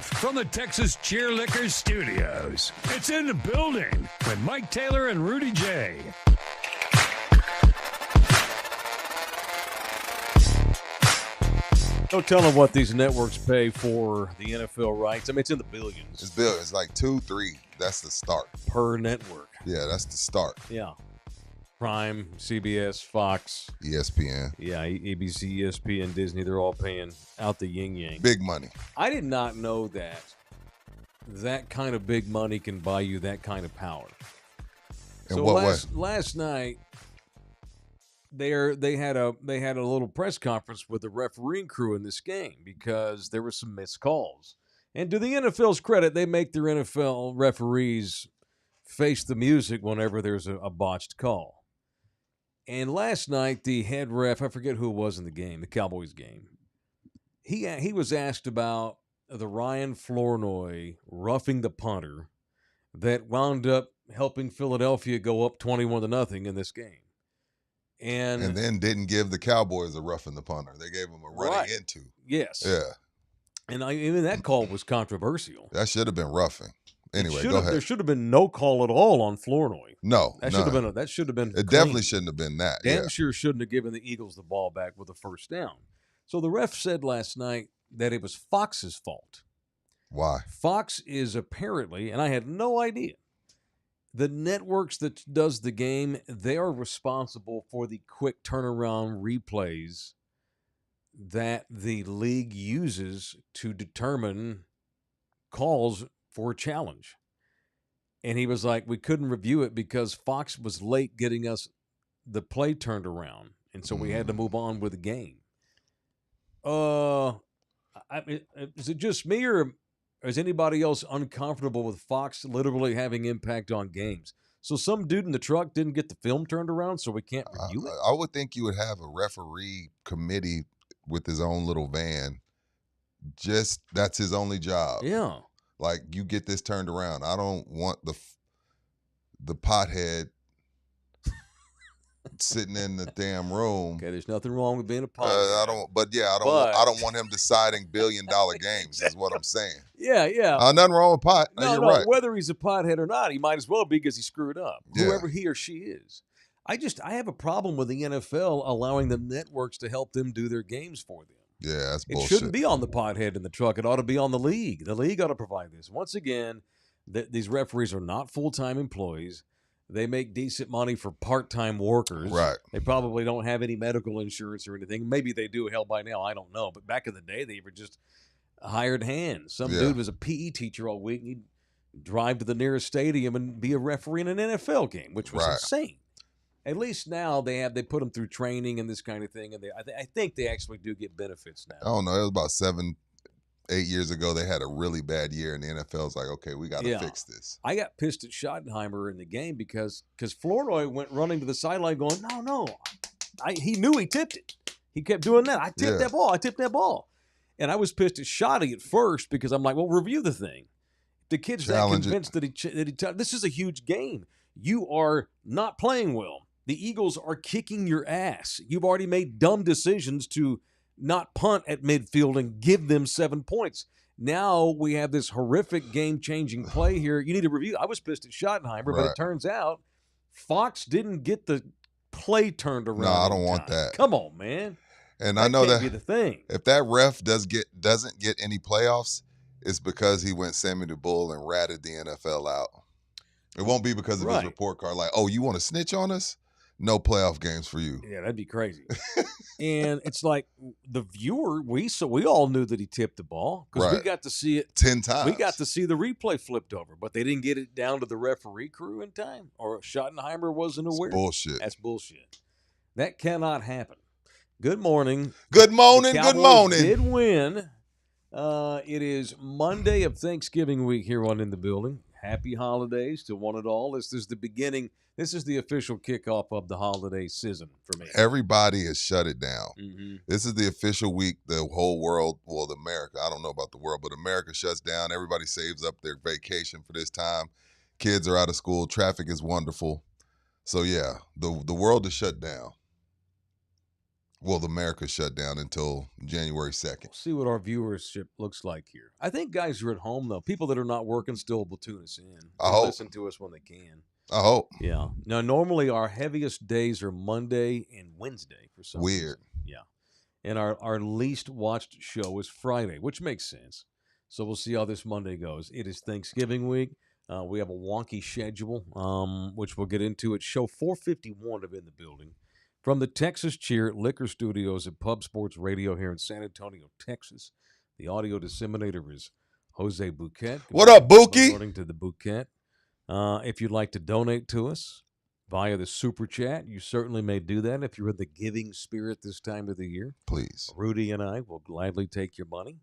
Live from the Texas Cheerlickers Studios. It's in the building with Mike Taylor and Rudy J. Don't tell them what these networks pay for the NFL rights. I mean, it's in the billions. It's billions. It's like 2, 3. That's the start. Per network. Yeah, that's the start. Yeah. Prime, CBS, Fox. ESPN. Yeah, ABC, ESPN, Disney, they're all paying out the yin-yang. Big money. I did not know that kind of big money can buy you that kind of power. In so what way? Last night, they had a little press conference with the refereeing crew in this game because there were some missed calls. And to the NFL's credit, they make their NFL referees face the music whenever there's a botched call. And last night, the head ref, I forget who it was in the game, the Cowboys game, he was asked about the Ryan Flournoy roughing the punter that wound up helping Philadelphia go up 21-0 in this game. And then didn't give the Cowboys a roughing the punter. They gave them a running into. Yes. Yeah. And even that call was controversial. That should have been roughing. Anyway, go ahead. There should have been no call at all on Flournoy. No, that should have been. It clean. Definitely shouldn't have been that. Damn sure shouldn't have given the Eagles the ball back with a first down. So the ref said last night that it was Fox's fault. Why? Fox is apparently, and I had no idea, the networks that does the game, they are responsible for the quick turnaround replays that the league uses to determine calls for a challenge. And he was like, we couldn't review it because Fox was late getting us the play turned around. And so we had to move on with the game. Is it just me or is anybody else uncomfortable with Fox literally having impact on games? So some dude in the truck didn't get the film turned around, so we can't review it? I would think you would have a referee committee with his own little van. Just that's his only job. Yeah. Like, you get this turned around. I don't want the pothead sitting in the damn room. Okay, there's nothing wrong with being a pothead. I don't want him deciding billion-dollar games. Is what I'm saying. Yeah. Nothing wrong with pot. No, you're right. Whether he's a pothead or not, he might as well be because he screwed up. Yeah. Whoever he or she is. I have a problem with the NFL allowing the networks to help them do their games for them. Yeah, that's bullshit. It shouldn't be on the pothead in the truck. It ought to be on the league. The league ought to provide this. Once again, these referees are not full-time employees. They make decent money for part-time workers. Right. They probably don't have any medical insurance or anything. Maybe they do. Hell, by now, I don't know. But back in the day, they were just hired hands. Some dude was a PE teacher all week, and he'd drive to the nearest stadium and be a referee in an NFL game, which was insane. At least now they put them through training and this kind of thing, and I think they actually do get benefits now. I don't know. It was about 7-8 years ago. They had a really bad year, and the NFL's like, okay, we got to fix this. I got pissed at Schottenheimer in the game because Flournoy went running to the sideline going, no. He knew he tipped it. He kept doing that. I tipped that ball. And I was pissed at Schotty at first because I'm like, well, review the thing. The kid's that convinced that he this is a huge game. You are not playing well. The Eagles are kicking your ass. You've already made dumb decisions to not punt at midfield and give them 7 points. Now we have this horrific game-changing play here. You need to review. I was pissed at Schottenheimer, but it turns out Fox didn't get the play turned around. No, I don't want that. Come on, man. And I know that be the thing. If that ref doesn't get any playoffs, it's because he went Sammy the Bull and ratted the NFL out. It won't be because of his report card. Like, oh, you want to snitch on us? No playoff games for you. Yeah, that'd be crazy. And it's like the viewer, we all knew that he tipped the ball because we got to see it 10 times. We got to see the replay flipped over, but they didn't get it down to the referee crew in time, or Schottenheimer wasn't aware. That's bullshit. That's bullshit. That cannot happen. Good morning. Good morning. Good morning. Did win. It is Monday of Thanksgiving week here on In the Building. Happy holidays to one and all. This is the beginning. This is the official kickoff of the holiday season for me. Everybody has shut it down. Mm-hmm. This is the official week the whole world, well, America, I don't know about the world, but America shuts down. Everybody saves up their vacation for this time. Kids are out of school. Traffic is wonderful. So, yeah, the world is shut down. Well, America shut down until January 2nd. We'll see what our viewership looks like here. I think guys who are at home, though, people that are not working still will tune us in. They'll listen to us when they can. I hope. Yeah. Now, normally our heaviest days are Monday and Wednesday for some reason. Weird. Yeah. And our least watched show is Friday, which makes sense. So we'll see how this Monday goes. It is Thanksgiving week. We have a wonky schedule, which we'll get into at show 451 of In the Building. From the Texas Cheer Liquor Studios at Pub Sports Radio here in San Antonio, Texas. The audio disseminator is Jose Bouquet. What up, Bookie? Good morning to the Bouquet. If you'd like to donate to us via the Super Chat, you certainly may do that if you're in the giving spirit this time of the year. Please. Rudy and I will gladly take your money.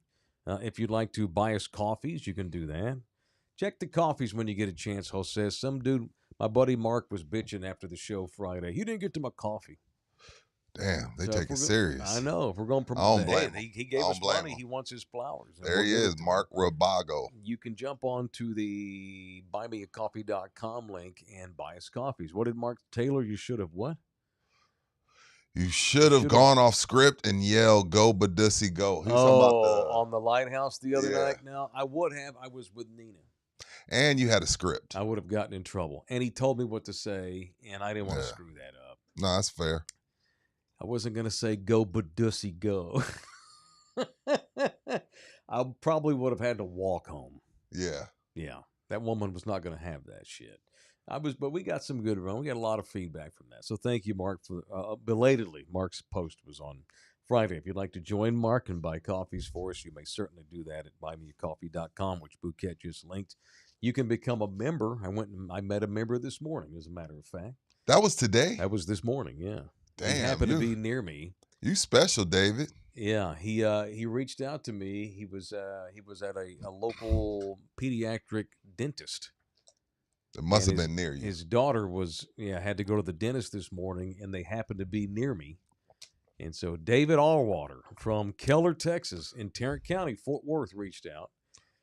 If you'd like to buy us coffees, you can do that. Check the coffees when you get a chance, Jose. Some dude, my buddy Mark, was bitching after the show Friday. You didn't get to my coffee. Damn, they take it serious. I know. If we're going to promote it, he gave us money. He wants his flowers. There he is, Mark Rabago. You can jump on to the buymeacoffee.com link and buy us coffees. What did Mark Taylor? You should have what? You should have gone off script and yelled, "Go, Badussy, go." On the Lighthouse the other night? No, I would have. I was with Nina. And you had a script. I would have gotten in trouble. And he told me what to say, and I didn't want to screw that up. No, that's fair. I wasn't going to say, "Go, Badussy, go." I probably would have had to walk home. Yeah. Yeah. That woman was not going to have that shit. But we got some good run. We got a lot of feedback from that. So thank you, Mark, for belatedly. Mark's post was on Friday. If you'd like to join Mark and buy coffees for us, you may certainly do that at buymeacoffee.com, which Bouquet just linked. You can become a member. I met a member this morning, as a matter of fact. That was today? That was this morning, yeah. Damn. He happened to be near me. You special, David. Yeah, he reached out to me. He was at a local pediatric dentist. It must have been near you. His daughter had to go to the dentist this morning, and they happened to be near me. And so David Allwater from Keller, Texas, in Tarrant County, Fort Worth, reached out.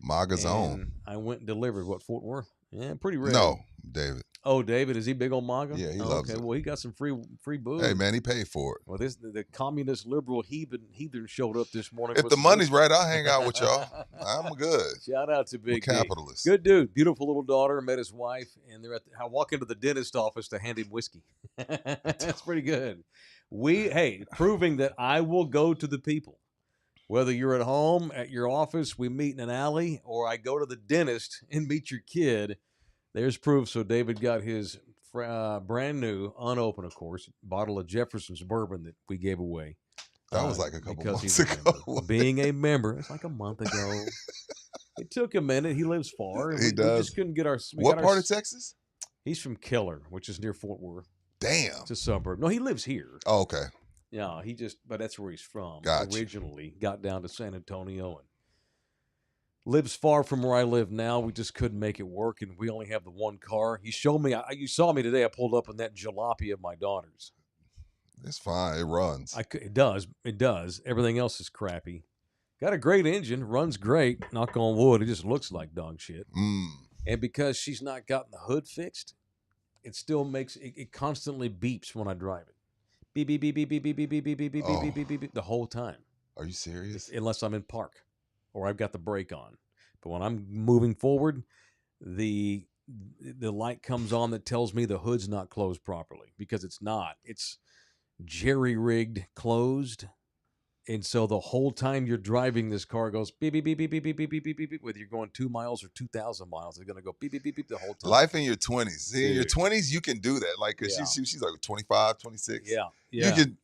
Maga's own. I went and delivered. What, Fort Worth? Yeah, pretty rare. No, David. Oh, David, is he big on MAGA? Yeah, he loves it. Well, he got some free booze. Hey, man, he paid for it. Well, the communist liberal heathen showed up this morning. If the money's right, I'll hang out with y'all. I'm good. Shout out to Big capitalist. Good dude. Beautiful little daughter. Met his wife, and I walk into the dentist office to hand him whiskey. That's pretty good. Proving that I will go to the people. Whether you're at home, at your office, we meet in an alley, or I go to the dentist and meet your kid, there's proof. So David got his brand new, unopened, of course, bottle of Jefferson's bourbon that we gave away. That was like a couple months ago. Being a member, it's like a month ago. It took a minute. He lives far. He does. We just couldn't get our. What part of Texas? He's from Keller, which is near Fort Worth. Damn. It's a suburb. No, he lives here. Oh, okay. Yeah, but that's where he's from. Gotcha. Originally, got down to San Antonio and lives far from where I live now. We just couldn't make it work, and we only have the one car. He showed me. You saw me today. I pulled up in that jalopy of my daughter's. It's fine. It runs. It does. It does. Everything else is crappy. Got a great engine. Runs great. Knock on wood. It just looks like dog shit. And because she's not gotten the hood fixed, it still makes it constantly beeps when I drive it. Beep, beep, beep, beep, beep, beep, beep, beep, beep, beep, beep, beep, beep, beep, beep, the whole time. Are you serious? Unless I'm in park or I've got the brake on. But when I'm moving forward, the light comes on that tells me the hood's not closed properly because it's not. It's jerry-rigged closed. And so the whole time you're driving, this car goes beep, beep, beep, beep, beep, beep, beep, beep, beep, beep. Whether you're going 2 miles or 2,000 miles, it's going to go beep, beep, beep, beep the whole time. Life in your 20s. See, in your 20s, you can do that. Like, because she's like 25, 26. Yeah. You can.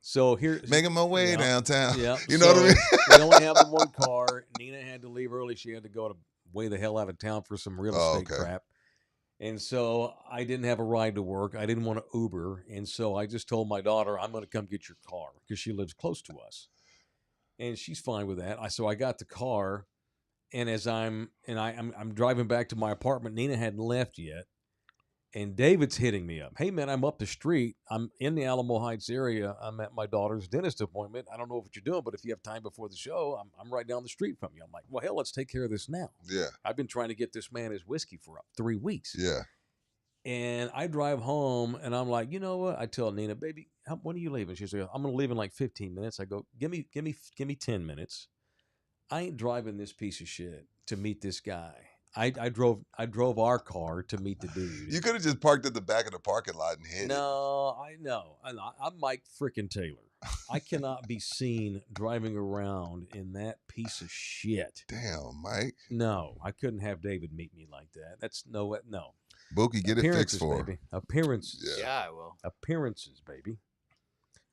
So here, making my way downtown. Yeah. You know what I mean? We only have the one car. Nina had to leave early. She had to go way the hell out of town for some real estate crap. And so I didn't have a ride to work. I didn't want to Uber. And so I just told my daughter, I'm going to come get your car because she lives close to us. And she's fine with that. So I got the car. And as I'm driving back to my apartment, Nina hadn't left yet. And David's hitting me up. Hey, man, I'm up the street. I'm in the Alamo Heights area. I'm at my daughter's dentist appointment. I don't know what you're doing, but if you have time before the show, I'm right down the street from you. I'm like, well, hell, let's take care of this now. Yeah. I've been trying to get this man his whiskey for 3 weeks. Yeah. And I drive home, and I'm like, you know what? I tell Nina, baby, when are you leaving? She's like, I'm gonna leave in like 15 minutes. I go, give me 10 minutes. I ain't driving this piece of shit to meet this guy. I drove our car to meet the dude. You could have just parked at the back of the parking lot and hit it. No, I know. I'm Mike frickin' Taylor. I cannot be seen driving around in that piece of shit. Damn, Mike. No, I couldn't have David meet me like that. That's no. Bookie, get it fixed for baby. Appearances. Yeah, I will. Appearances, baby.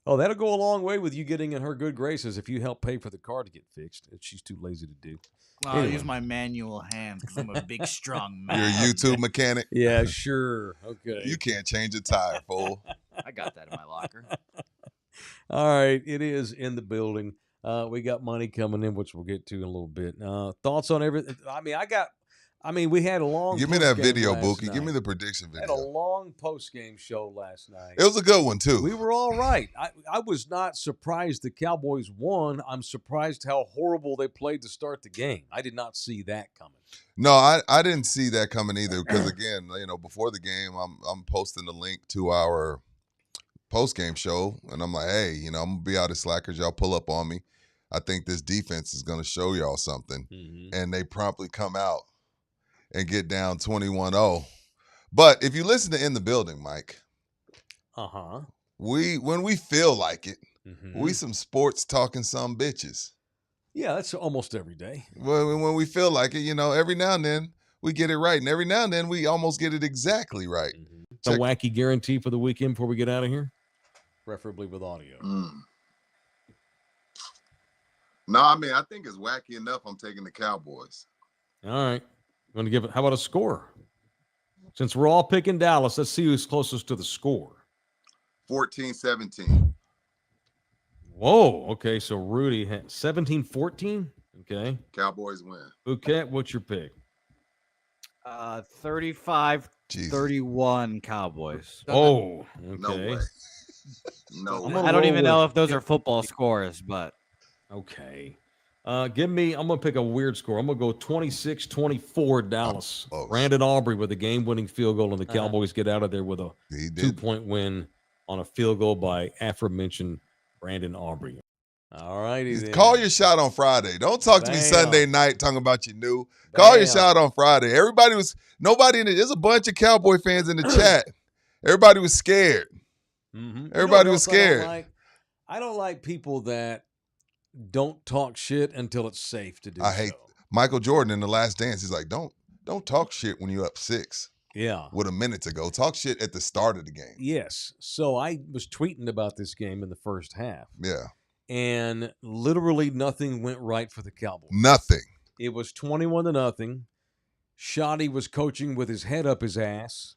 Oh, that'll go a long way with you getting in her good graces if you help pay for the car to get fixed. She's too lazy to do. I'll use my manual hand because I'm a big, strong man. You're a YouTube mechanic? Yeah, sure. Okay. You can't change a tire, fool. I got that in my locker. All right. It is in the building. We got money coming in, which we'll get to in a little bit. Thoughts on everything? We had a long. Give me that video, Bookie. Give me the prediction video. Had a long post-game show last night. It was a good one too. We were all right. I was not surprised the Cowboys won. I'm surprised how horrible they played to start the game. I did not see that coming. No, I didn't see that coming either. Because again, before the game, I'm posting the link to our post-game show, and I'm like, hey, I'm gonna be out of slackers. Y'all pull up on me. I think this defense is gonna show y'all something, and they promptly come out and get down 21-0. But if you listen to In the Building, Mike, when we feel like it, we some sports talking some bitches. Yeah, that's almost every day. When we feel like it, every now and then we get it right, and every now and then we almost get it exactly right. A wacky guarantee for the weekend before we get out of here, preferably with audio. No, I think it's wacky enough. I'm taking the Cowboys. All right. Going to give it. How about a score? Since we're all picking Dallas, let's see who's closest to the score. 14-17. Whoa. Okay. So Rudy had 17-14. Okay. Cowboys win. Bouquet, what's your pick? 35-31 Cowboys. Oh. Okay. No way. No way. I don't even know if those are football scores, but okay. I'm going to pick a weird score. I'm going to go 26-24 Dallas. Brandon Aubrey with a game-winning field goal, and the Cowboys get out of there with a 2-point win on a field goal by aforementioned Brandon Aubrey. All righty. Call your shot on Friday. Don't talk to me Sunday night talking about you new. Call your shot on Friday. There's a bunch of Cowboy fans in the chat. Everybody was scared. Everybody was scared. I don't like people that don't talk shit until it's safe to do. I hate Michael Jordan in The Last Dance. He's like, don't talk shit when you're up 6. Yeah. With a minute to go. Talk shit at the start of the game. Yes. So I was tweeting about this game in the first half. Yeah. And literally nothing went right for the Cowboys. Nothing. It was 21-0. Shoddy was coaching with his head up his ass.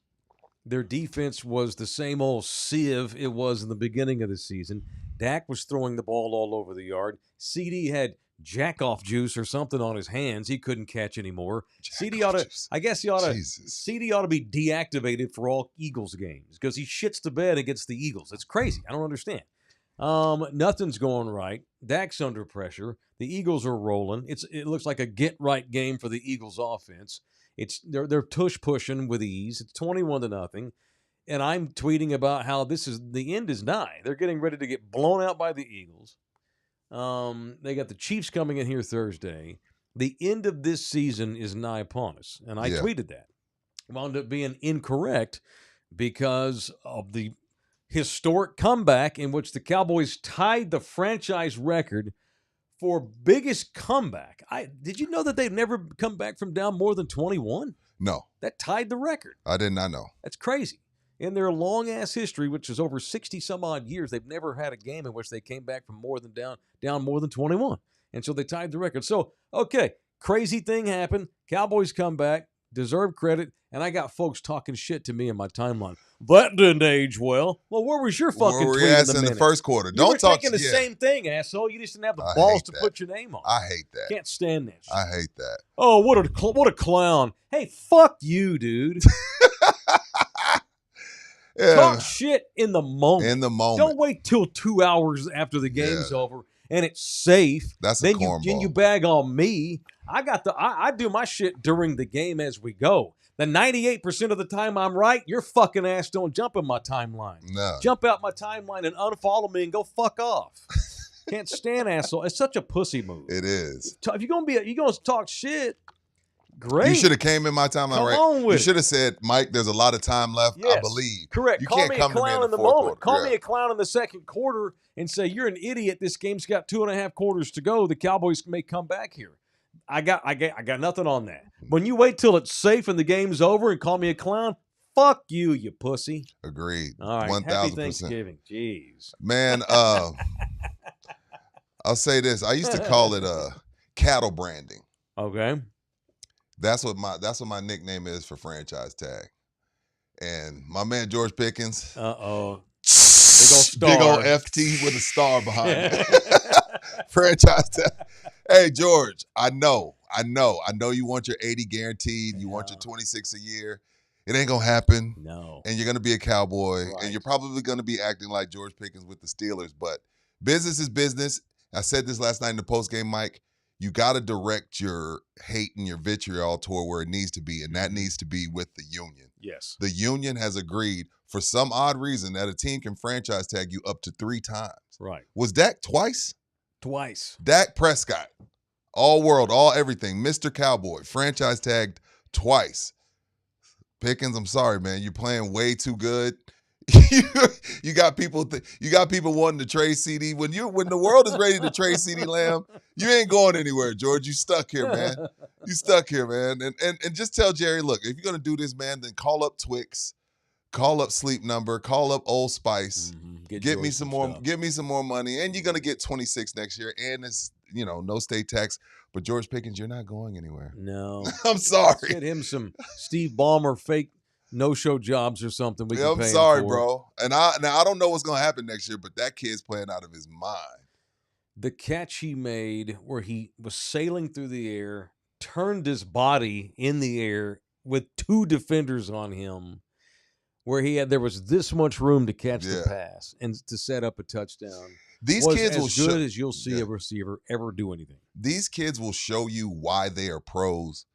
Their defense was the same old sieve it was in the beginning of the season. Dak was throwing the ball all over the yard. CD had jack-off juice or something on his hands. He couldn't catch anymore. CD ought to be deactivated for all Eagles games because he shits the bed against the Eagles. It's crazy. I don't understand. Nothing's going right. Dak's under pressure. The Eagles are rolling. It looks like a get-right game for the Eagles offense. They're tush pushing with ease. It's 21-0. And I'm tweeting about how the end is nigh. They're getting ready to get blown out by the Eagles. They got the Chiefs coming in here Thursday. The end of this season is nigh upon us. And I tweeted that. Wound up being incorrect because of the historic comeback in which the Cowboys tied the franchise record for biggest comeback. Did you know that they've never come back from down more than 21? No. That tied the record. I did not know. That's crazy. In their long-ass history, which is over 60-some-odd years, they've never had a game in which they came back from down more than 21. And so they tied the record. So, okay, crazy thing happened. Cowboys come back, deserve credit, and I got folks talking shit to me in my timeline. That didn't age well. Well, where was your fucking tweet in the first quarter? You were thinking the same thing, asshole. You just didn't have the balls to put your name on. I hate that. Can't stand that shit. I hate that. Oh, what a clown. Hey, fuck you, dude. Yeah. Talk shit in the moment. In the moment. Don't wait till 2 hours after the game's over and it's safe. That's then a cornball. you bag on me. I do my shit during the game as we go. The 98% of the time I'm right, your fucking ass don't jump in my timeline. No. Jump out my timeline and unfollow me and go fuck off. Can't stand asshole. It's such a pussy move. It is. If you're gonna talk shit, great. You should have came in my timeline, Come right? on with you should have said, Mike, there's a lot of time left, Yes, I believe. correct. You Call can't me come a to me clown in in the fourth moment. quarter. Call me a clown in the second quarter and say, you're an idiot. This game's got 2.5 quarters to go. The Cowboys may come back here. I got nothing on that. When you wait till it's safe and the game's over and call me a clown, fuck you, you pussy. Agreed. All right. 1,000%. Happy Thanksgiving. Jeez. Man, I'll say this. I used to call it cattle branding. Okay. That's what my nickname is for franchise tag. And my man George Pickens. Uh-oh. Big old FT with a star behind it. Franchise tag. Hey, George, I know you want your 80 guaranteed. You want your 26 a year. It ain't gonna happen. No. And you're gonna be a Cowboy. Right. And you're probably gonna be acting like George Pickens with the Steelers. But business is business. I said this last night in the postgame, Mike. You got to direct your hate and your vitriol toward where it needs to be, and that needs to be with the union. Yes. The union has agreed for some odd reason that a team can franchise tag you up to 3 times. Right. Was Dak twice? Twice. Dak Prescott, all world, all everything, Mr. Cowboy, franchise tagged twice. Pickens, I'm sorry, man. You're playing way too good. you got people wanting to trade CD. When the world is ready to trade CD Lamb, you ain't going anywhere, George. You stuck here, man. You stuck here, man. And just tell Jerry, look, if you're gonna do this, man, then call up Twix, call up Sleep Number, call up Old Spice. Mm-hmm. Get me some more. Give me some more money, and you're gonna get 26 next year, and it's no state tax. But George Pickens, you're not going anywhere. No. I'm sorry. Get him some Steve Ballmer fake no-show jobs or something. I'm sorry, bro. And I don't know what's gonna happen next year, but that kid's playing out of his mind. The catch he made where he was sailing through the air, turned his body in the air with 2 defenders on him, where there was this much room to catch the pass and to set up a touchdown. These kids will show as good as you'll see a receiver ever do anything. These kids will show you why they are pros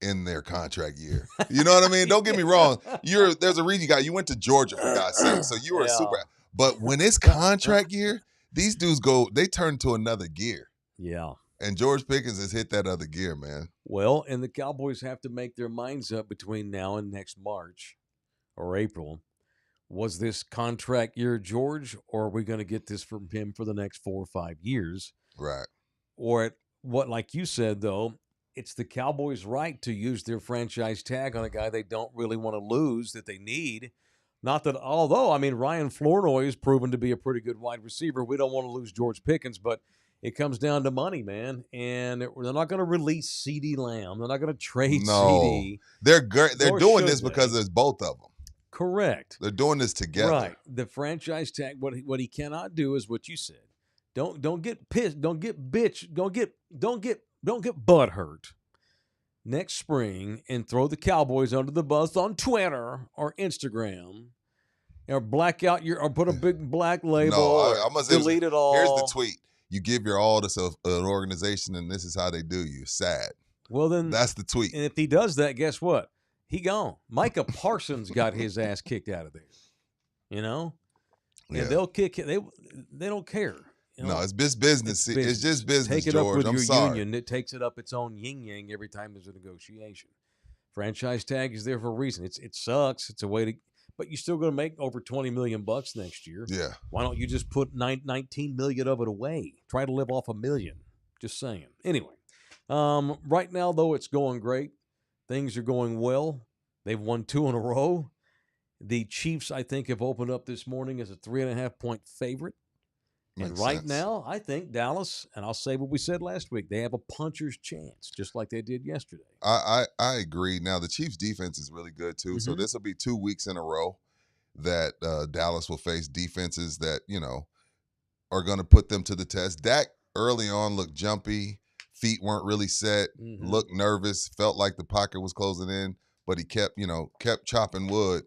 in their contract year. You know what I mean? Don't get me wrong. There's a reason you went to Georgia, for God's sake. So you were a super. But when it's contract year, these dudes they turn to another gear. Yeah. And George Pickens has hit that other gear, man. Well, and the Cowboys have to make their minds up between now and next March or April. Was this contract year George, or are we going to get this from him for the next 4 or 5 years? Right. Or like you said, though, it's the Cowboys' right to use their franchise tag on a guy they don't really want to lose, that they need. Not that, although, I mean, Ryan Flournoy has proven to be a pretty good wide receiver. We don't want to lose George Pickens, but it comes down to money, man. And they're not going to release CD Lamb. They're not going to trade CD. They're doing this because there's both of them. Correct. They're doing this together. Right. The franchise tag, what he cannot do is what you said. Don't get pissed. Don't get bitch. Don't get butt hurt next spring and throw the Cowboys under the bus on Twitter or Instagram, or black out or put a big black label. Delete it all. Here's the tweet: you give your all to an organization, and this is how they do you. Sad. Well, then that's the tweet. And if he does that, guess what? He gone. Micah Parsons got his ass kicked out of there. And they'll kick it. They don't care. No, it's just business. It's just business, Take it George. up with I'm your sorry. union. It takes it up its own yin-yang every time there's a negotiation. Franchise tag is there for a reason. It sucks. It's a way to – but you're still going to make over $20 million next year. Yeah. Why don't you just put $19 million of it away? Try to live off $1 million. Just saying. Anyway, right now, though, it's going great. Things are going well. They've won 2 in a row. The Chiefs, I think, have opened up this morning as a 3.5-point favorite. And right now, I think Dallas, and I'll say what we said last week, they have a puncher's chance, just like they did yesterday. I agree. Now, the Chiefs' defense is really good, too. Mm-hmm. So this will be 2 weeks in a row that Dallas will face defenses that, are going to put them to the test. Dak early on looked jumpy. Feet weren't really set. Mm-hmm. Looked nervous. Felt like the pocket was closing in. But he kept chopping wood.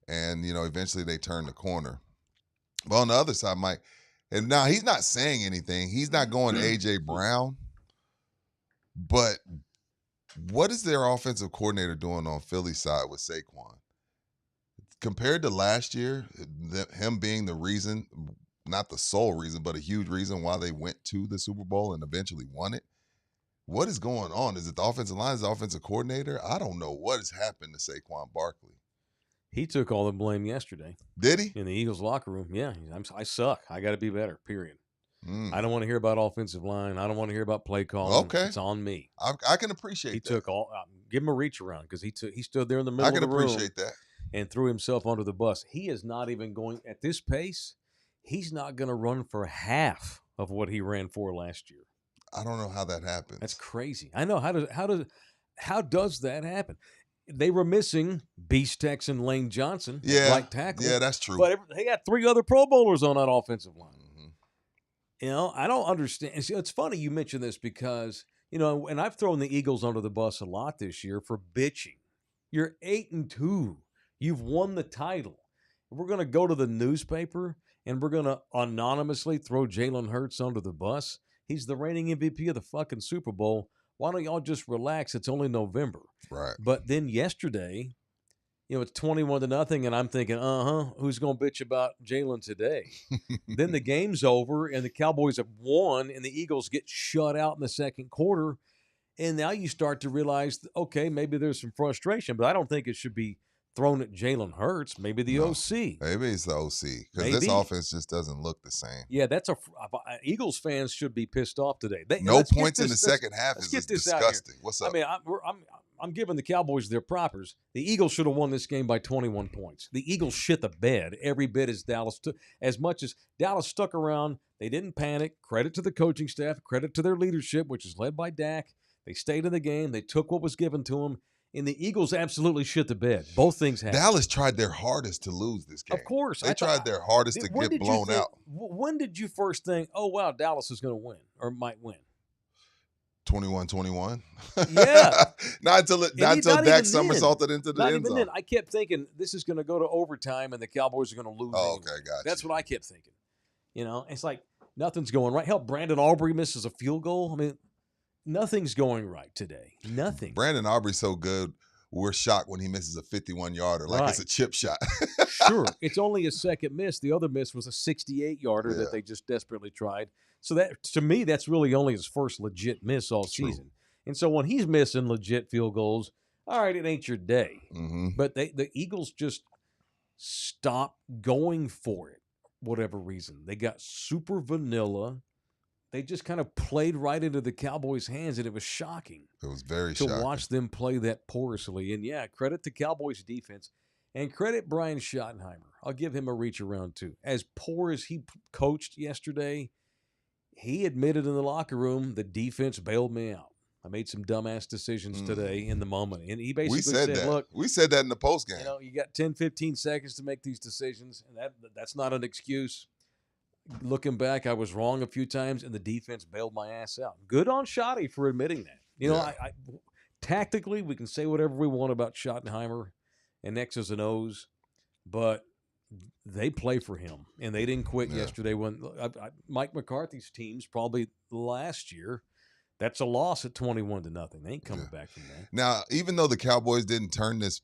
And, eventually they turned the corner. But on the other side, Mike, and now he's not saying anything. He's not going A.J. Brown. But what is their offensive coordinator doing on Philly's side with Saquon? Compared to last year, him being the reason, not the sole reason, but a huge reason why they went to the Super Bowl and eventually won it. What is going on? Is it the offensive line? Is it the offensive coordinator? I don't know what has happened to Saquon Barkley. He took all the blame yesterday. Did he? In the Eagles locker room. Yeah, I suck. I got to be better, period. I don't want to hear about offensive line. I don't want to hear about play calling. Okay. It's on me. I can appreciate that. He took all give him a reach around because he stood there in the middle of the room. I can appreciate that. And threw himself under the bus. He is not even going, at this pace, he's not going to run for half of what he ran for last year. I don't know how that happens. That's crazy. I know. How does that happen? They were missing Beast Texan Lane Johnson, right tackle. Yeah, that's true. But they got 3 other Pro Bowlers on that offensive line. I don't understand. See, it's funny you mention this because, and I've thrown the Eagles under the bus a lot this year for bitching. You're 8-2. You've won the title. We're going to go to the newspaper and we're going to anonymously throw Jalen Hurts under the bus. He's the reigning MVP of the fucking Super Bowl. Why don't y'all just relax? It's only November. Right. But then yesterday, it's 21-0, and I'm thinking, who's going to bitch about Jalen today? Then the game's over, and the Cowboys have won, and the Eagles get shut out in the second quarter. And now you start to realize, okay, maybe there's some frustration, but I don't think it should be thrown at Jalen Hurts. Maybe the OC. Maybe it's the OC because this offense just doesn't look the same. Yeah, that's Eagles fans should be pissed off today. No points in the second half is disgusting. What's up? I mean, I'm giving the Cowboys their propers. The Eagles should have won this game by 21 points. The Eagles shit the bed every bit as Dallas took. As much as Dallas stuck around, they didn't panic. Credit to the coaching staff. Credit to their leadership, which is led by Dak. They stayed in the game. They took what was given to them. And the Eagles absolutely shit the bed. Both things happened. Dallas tried their hardest to lose this game. Of course. They tried their hardest to get blown out. When did you first think, oh, wow, Dallas is going to win or might win? 21-21. Yeah. not until Dak somersaulted into the end zone. Then. I kept thinking this is going to go to overtime and the Cowboys are going to lose. Oh, anyway. okay, gotcha. That's what I kept thinking. It's like nothing's going right. Hell, Brandon Aubrey misses a field goal. I mean, nothing's going right today. Nothing. Brandon Aubrey's so good, we're shocked when he misses a 51-yarder like it's a chip shot. Sure. It's only a second miss. The other miss was a 68-yarder that they just desperately tried. So that, to me, that's really only his first legit miss all season. And so when he's missing legit field goals, all right, it ain't your day. Mm-hmm. But the Eagles just stopped going for it, whatever reason. They got super vanilla. They just kind of played right into the Cowboys' hands, and it was shocking. It was very shocking to watch them play that porously. And, yeah, credit to Cowboys' defense. And credit Brian Schottenheimer. I'll give him a reach around, too. As poor as he coached yesterday, he admitted in the locker room the defense bailed me out. I made some dumbass decisions today in the moment. And he basically said, that. Look. We said that in the postgame. You got 10, 15 seconds to make these decisions, and that's not an excuse. Looking back, I was wrong a few times, and the defense bailed my ass out. Good on Schotty for admitting that. I tactically, we can say whatever we want about Schottenheimer and X's and O's, but they play for him, and they didn't quit yesterday. When Mike McCarthy's teams probably last year, that's a loss at 21-0. They ain't coming back from that. Now, even though the Cowboys didn't turn this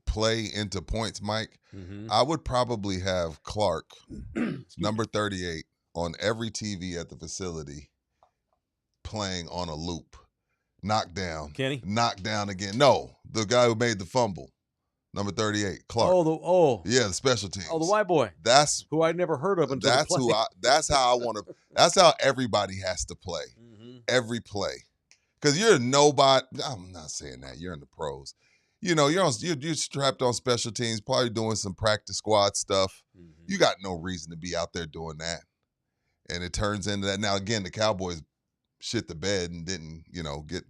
play into points, Mike, I would probably have Clark, number 38, on every TV at the facility playing on a loop. Knocked down. Kenny? Knocked down again. No, the guy who made the fumble. Number 38, Clark. Yeah, the special teams. Oh, the white boy. That's who I'd never heard of until that's how I want to. That's how everybody has to play. Every play, because you're nobody. I'm not saying that you're in the pros. You're strapped on special teams, probably doing some practice squad stuff. You got no reason to be out there doing that, and it turns into that. Now again, the Cowboys shit the bed and didn't,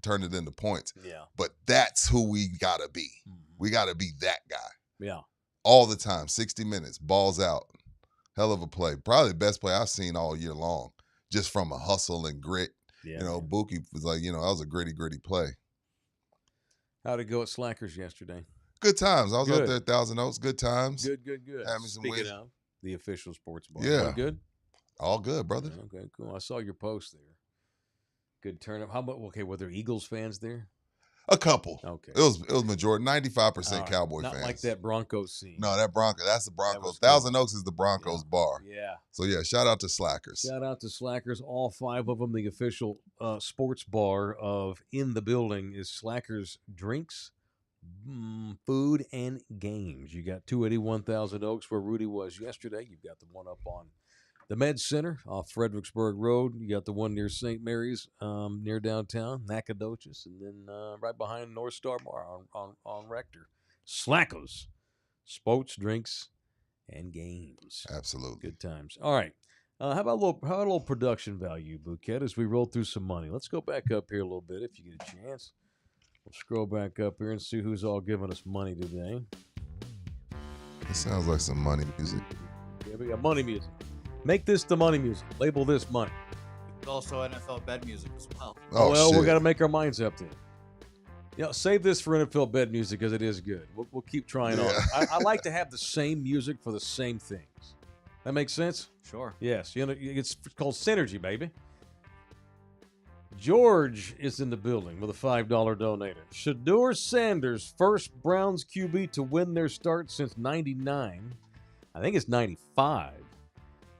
turn it into points. Yeah. But that's who we gotta be. We gotta be that guy. Yeah. All the time, 60 minutes, balls out. Hell of a play. Probably the best play I've seen all year long, just from a hustle and grit. Yeah. Buki was like, that was a gritty play. How'd it go at Slackers yesterday? Good times. I was out there at Thousand Oaks. Good times. Good. Having some Speaking of the official sports bar. Yeah. All good? All good, brother. Okay, cool. I saw your post there. Good turnout. How about were there Eagles fans there? A couple. Okay. It was majority, 95% Cowboy Not fans. like that Broncos scene. No, that's the Broncos. That was Thousand Oaks is the Broncos bar. Yeah. So yeah, shout out to Slackers. Shout out to Slackers. All 5 of them. The official sports bar of In the Building is Slackers Drinks, Food, and Games. You got 281 Thousand Oaks where Rudy was yesterday. You've got the one up on the Med Center off Fredericksburg Road. You got the one near St. Mary's, near downtown, Nacogdoches, and then right behind North Star Bar on Rector. Slackers, Sports, Drinks, and Games. Absolutely. Good times. All right. How about a little production value, Bouquet, as we roll through some money? Let's go back up here a little bit if you get a chance. We'll scroll back up here and see who's all giving us money today. It sounds like some money music. Yeah, we got money music. Make this the money music. Label this money. It's also NFL bed music as well. Oh, well, shit. we got to make our minds up then. Save this for NFL bed music because it is good. We'll keep trying on. I like to have the same music for the same things. That makes sense? Sure. Yes. It's called synergy, baby. George is in the building with a $5 donator. Shedeur Sanders, first Browns QB to win their start since 99. I think it's 95.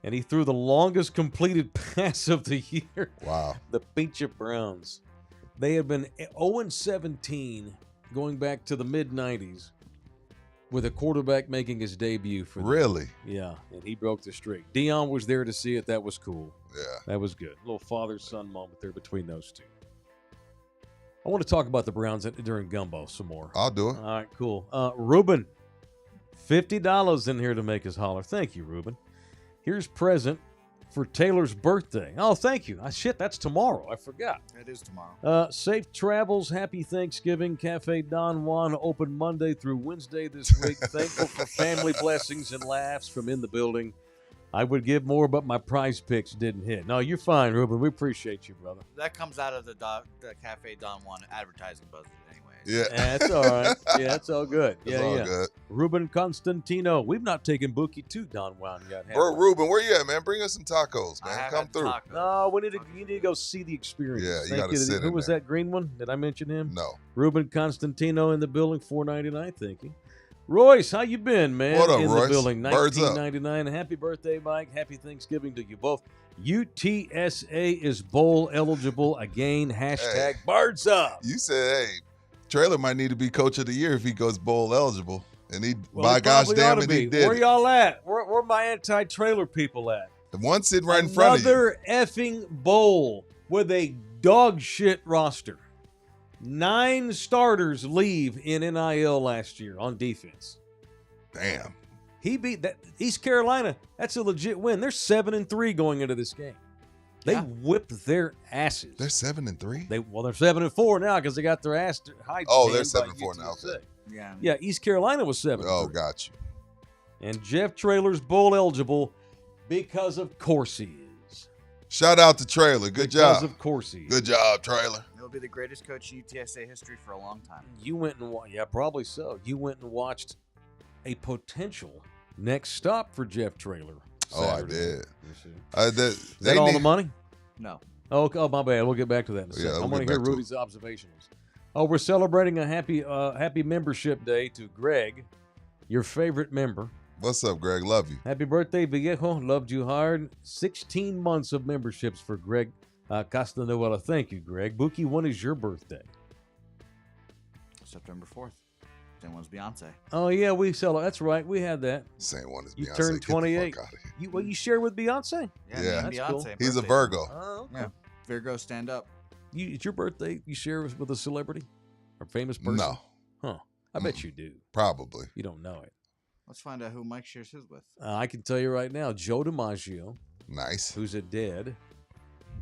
And he threw the longest completed pass of the year. Wow. The Pincha Browns. They had been 0-17 going back to the mid-90s with a quarterback making his debut for them. Really? Yeah, and he broke the streak. Dion was there to see it. That was cool. Yeah. That was good. A little father-son moment there between those two. I want to talk about the Browns during Gumbo some more. I'll do it. All right, cool. Ruben, $50 in here to make us holler. Thank you, Ruben. Here's present for Taylor's birthday. Oh, thank you. Shit, that's tomorrow. I forgot. It is tomorrow. Safe travels. Happy Thanksgiving. Cafe Don Juan open Monday through Wednesday this week. Thankful for family blessings and laughs from In the Building. I would give more, but my prize picks didn't hit. No, you're fine, Ruben. We appreciate you, brother. That comes out of the Cafe Don Juan advertising budget anyway. Yeah. That's all right. Yeah, it's all good. It's all good. Ruben Constantino. We've not taken Bookie to Don Juan yet. Bro, Ruben, where you at, man? Bring us some tacos, man. Come through. No, you need to go see the experience. Yeah, you got to sit in Who was there. that green one? Did I mention him? No. Ruben Constantino in the building, $4.99. Thank you. Royce, how you been, man? What up, in Royce? the building, Birds up. $19.99. Happy birthday, Mike. Happy Thanksgiving to you both. UTSA is bowl eligible again. Hashtag birds up. You said, hey, Trailer might need to be coach of the year if he goes bowl eligible. And Well, by he gosh probably damn ought it, to he be. did. Where y'all at? Where my anti-trailer people at? The one sitting right in front of you. Another effing bowl with a dog shit roster. 9 starters leave in NIL last year on defense. Damn. He beat that East Carolina. That's a legit win. They're 7-3 going into this game. They whipped their asses. They're 7-3? They're 7-4 now because they got their ass high. Oh, they're 7-4 now. Okay. Yeah, East Carolina was 7-3. Oh, got you. And Jeff Traylor's bowl eligible because of course he is. Shout out to Trailer. Good job. Because of course he is. Good job, Trailer. He'll be the greatest coach in UTSA history for a long time. You went and probably so. You went and watched a potential next stop for Jeff Traylor. Oh, I Saturday. did. Is that all the money? No. Oh, my bad. We'll get back to that in a second. we'll I want get to hear back to Rudy's observations. Oh, we're celebrating a happy membership day to Greg, your favorite member. What's up, Greg? Love you. Happy birthday, Viejo. Loved you hard. 16 months of memberships for Greg Castanuela. Thank you, Greg. Bookie, when is your birthday? September 4th. Same one's Beyonce. Oh, yeah, we celebrate. That's right. We had that. Same one as Beyonce. You turned 28. Get the fuck out of here. You share with Beyonce? Yeah. me and That's Beyonce. cool. He's a birthday. Virgo. Oh, okay. Yeah. Virgo, stand up. It's your birthday. You share with a celebrity or famous person? No. Huh. I bet you do. Probably. You don't know it. Let's find out who Mike shares his with. I can tell you right now, Joe DiMaggio, Nice. who's a dead,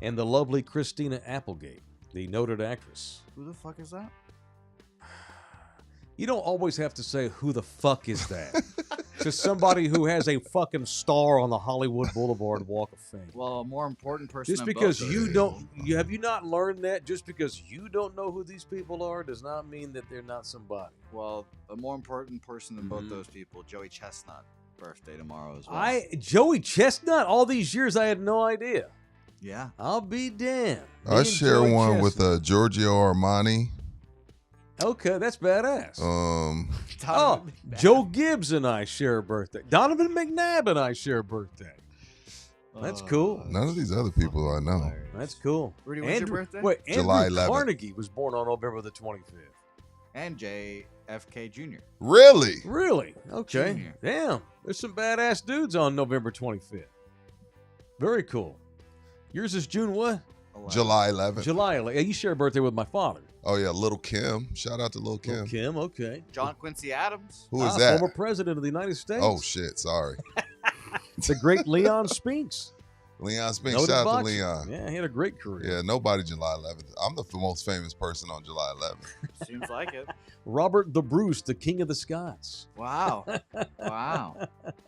and the lovely Christina Applegate, the noted actress. Who the fuck is that? You don't always have to say, who the fuck is that? To somebody who has a fucking star on the Hollywood Boulevard Walk of Fame. Well, a more important person Just than because both you those don't, people. have you not learned that? Just because you don't know who these people are does not mean that they're not somebody. Well, a more important person than both those people, Joey Chestnut, birthday tomorrow as well. Joey Chestnut, all these years I had no idea. Yeah. I'll be damned. I share one with Giorgio Armani. Okay, that's badass. Donovan McNabb. Joe Gibbs and I share a birthday. Donovan McNabb and I share a birthday. That's cool. None of these other people I know. Hilarious. That's cool. Rudy, when's your birthday? Wait, July Andrew 11th. Carnegie was born on November the 25th. And JFK Jr. Really? Really? Okay. Junior. Damn. There's some badass dudes on November 25th. Very cool. Yours is June what? July 11th. July. You share a birthday with my father. Oh, yeah, Little Kim. Shout out to Little Kim. Little Kim, okay. John Quincy Adams. Who is that? Former president of the United States. Oh, shit. Sorry. The great Leon Spinks. Leon Spinks. Noted Shout out to boxer. Leon. Yeah, he had a great career. Yeah, nobody July 11th. I'm the most famous person on July 11th. Seems like it. Robert the Bruce, the King of the Scots. Wow. Wow.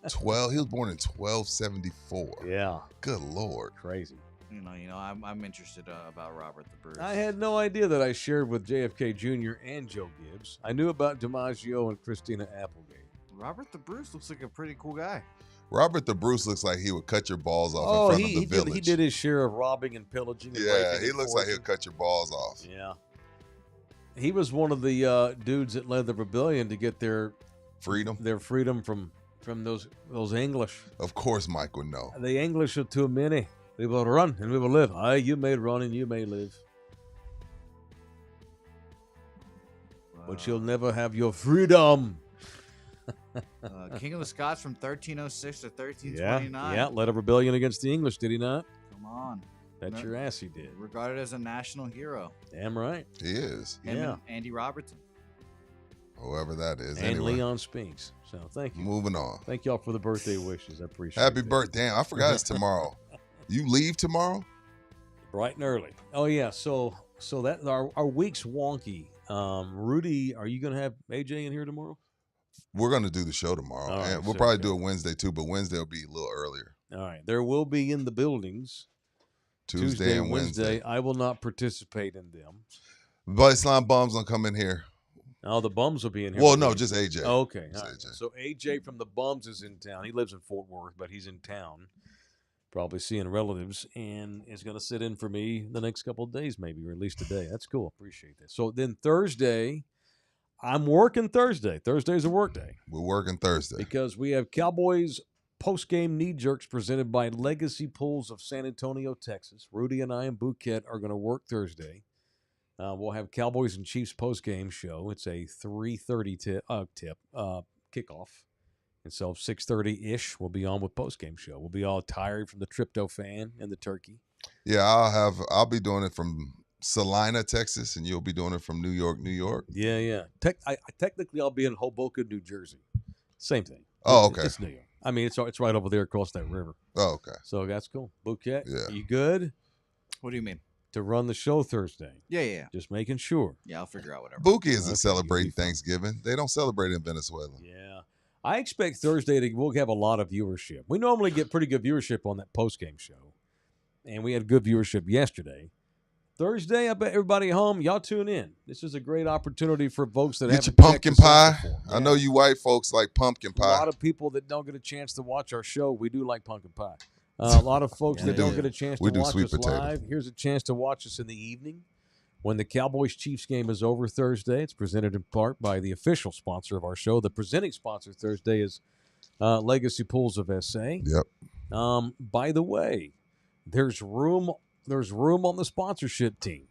He was born in 1274. Yeah. Good Lord. Crazy. You know, I'm interested about Robert the Bruce. I had no idea that I shared with JFK Jr. and Joe Gibbs. I knew about DiMaggio and Christina Applegate. Robert the Bruce looks like a pretty cool guy. Robert the Bruce looks like he would cut your balls off in front of the village. He did his share of robbing and pillaging. And Yeah, raping he and looks like forging. he'll cut your balls off. Yeah. He was one of the dudes that led the rebellion to get their Freedom? freedom from those English. Of course Mike would know. The English are too many. We will run and we will live. Aye, you may run and you may live. But you'll never have your freedom. King of the Scots from 1306 to 1329. Yeah, led a rebellion against the English, did he not? Come on. Bet your ass he did. Regarded as a national hero. Damn right. He is. Him Yeah. and Andy Robertson. Whoever that is. And anyway, Leon Spinks. So thank you. moving on. Thank y'all for the birthday wishes. I appreciate it. Happy birthday. Damn, I forgot it's tomorrow. You leave tomorrow? Bright and early. Oh yeah. So that our week's wonky. Rudy, are you gonna have AJ in here tomorrow? We're going to do the show tomorrow. All right, and we'll so, probably okay. do it Wednesday too, but Wednesday will be a little earlier. All right. There will be in the buildings Tuesday and Wednesday. I will not participate in them. But Islam Bums don't come in here. Oh, the Bums will be in here. Well, with no, me. just AJ. Oh, okay. Just All right. AJ. So AJ from the Bums is in town. He lives in Fort Worth, but he's in town, probably seeing relatives, and is going to sit in for me the next couple of days, maybe, or at least today. That's cool. Appreciate that. So then Thursday, I'm working Thursday. Thursday's a work day We're working Thursday. because we have Cowboys post-game knee jerks presented by Legacy Pools of San Antonio, Texas. Rudy and I and Bouquet are going to work Thursday. We'll have Cowboys and Chiefs post-game show. It's a 3:30 kickoff. And so 6:30-ish, we'll be on with post-game show. We'll be all tired from the tryptophan and the turkey. Yeah, I'll be doing it from Salina, Texas, and you'll be doing it from New York, New York. Yeah, yeah. Technically, I'll be in Hoboken, New Jersey. Same thing. Oh, okay. It's New York. I mean, it's right over there across that river. Oh, okay. So that's cool. Bouquet, Yeah. you good What do you mean? to run the show Thursday? Yeah. Just making sure. Yeah, I'll figure out whatever. Buki isn't Okay, celebrating you'll be fine. Thanksgiving. They don't celebrate in Venezuela. Yeah. I expect Thursday we'll have a lot of viewership. We normally get pretty good viewership on that post-game show. And we had good viewership yesterday. Thursday, I bet everybody at home, y'all tune in. This is a great opportunity for folks that Get haven't your checked pumpkin us out pie. before. I know you white folks like pumpkin A pie. lot of people that don't get a chance to watch our show, we do like pumpkin pie. A lot of folks Yeah, that we don't do. get a chance We to do watch sweet us potato. live, here's a chance to watch us in the evening. When the Cowboys-Chiefs game is over Thursday, it's presented in part by the official sponsor of our show. The presenting sponsor Thursday is Legacy Pools of SA. Yep. By the way, there's room on the sponsorship team.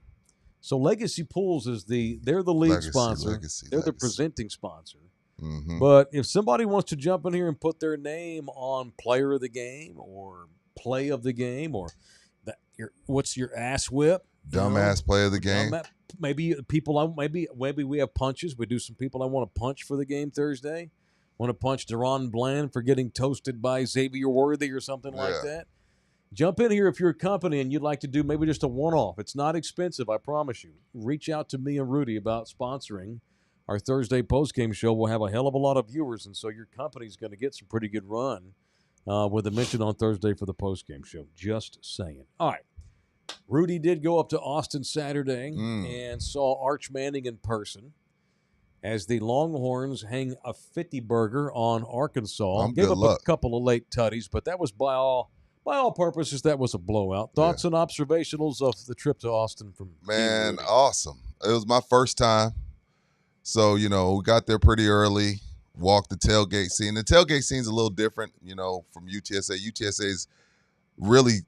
So Legacy Pools they're the lead Legacy, sponsor. Legacy, They're the Legacy. presenting sponsor. Mm-hmm. But if somebody wants to jump in here and put their name on player of the game or play of the game or what's your ass whip? Dumbass play of the game. Maybe maybe we have punches. We do some people I want to punch for the game Thursday. Want to punch Deron Bland for getting toasted by Xavier Worthy or something like Yeah. that. Jump in here if you're a company and you'd like to do maybe just a one-off. It's not expensive, I promise you. Reach out to me and Rudy about sponsoring our Thursday postgame show. We'll have a hell of a lot of viewers, and so your company's going to get some pretty good run with a mention on Thursday for the postgame show. Just saying. All right. Rudy did go up to Austin Saturday and saw Arch Manning in person as the Longhorns hang a 50-burger on Arkansas. Gave Good up luck. a couple of late tutties, but that was by By all purposes, that was a blowout. Thoughts and observationals of the trip to Austin from Man, awesome. It was my first time. So, we got there pretty early, walked the tailgate scene. The tailgate scene's a little different, from UTSA. UTSA is really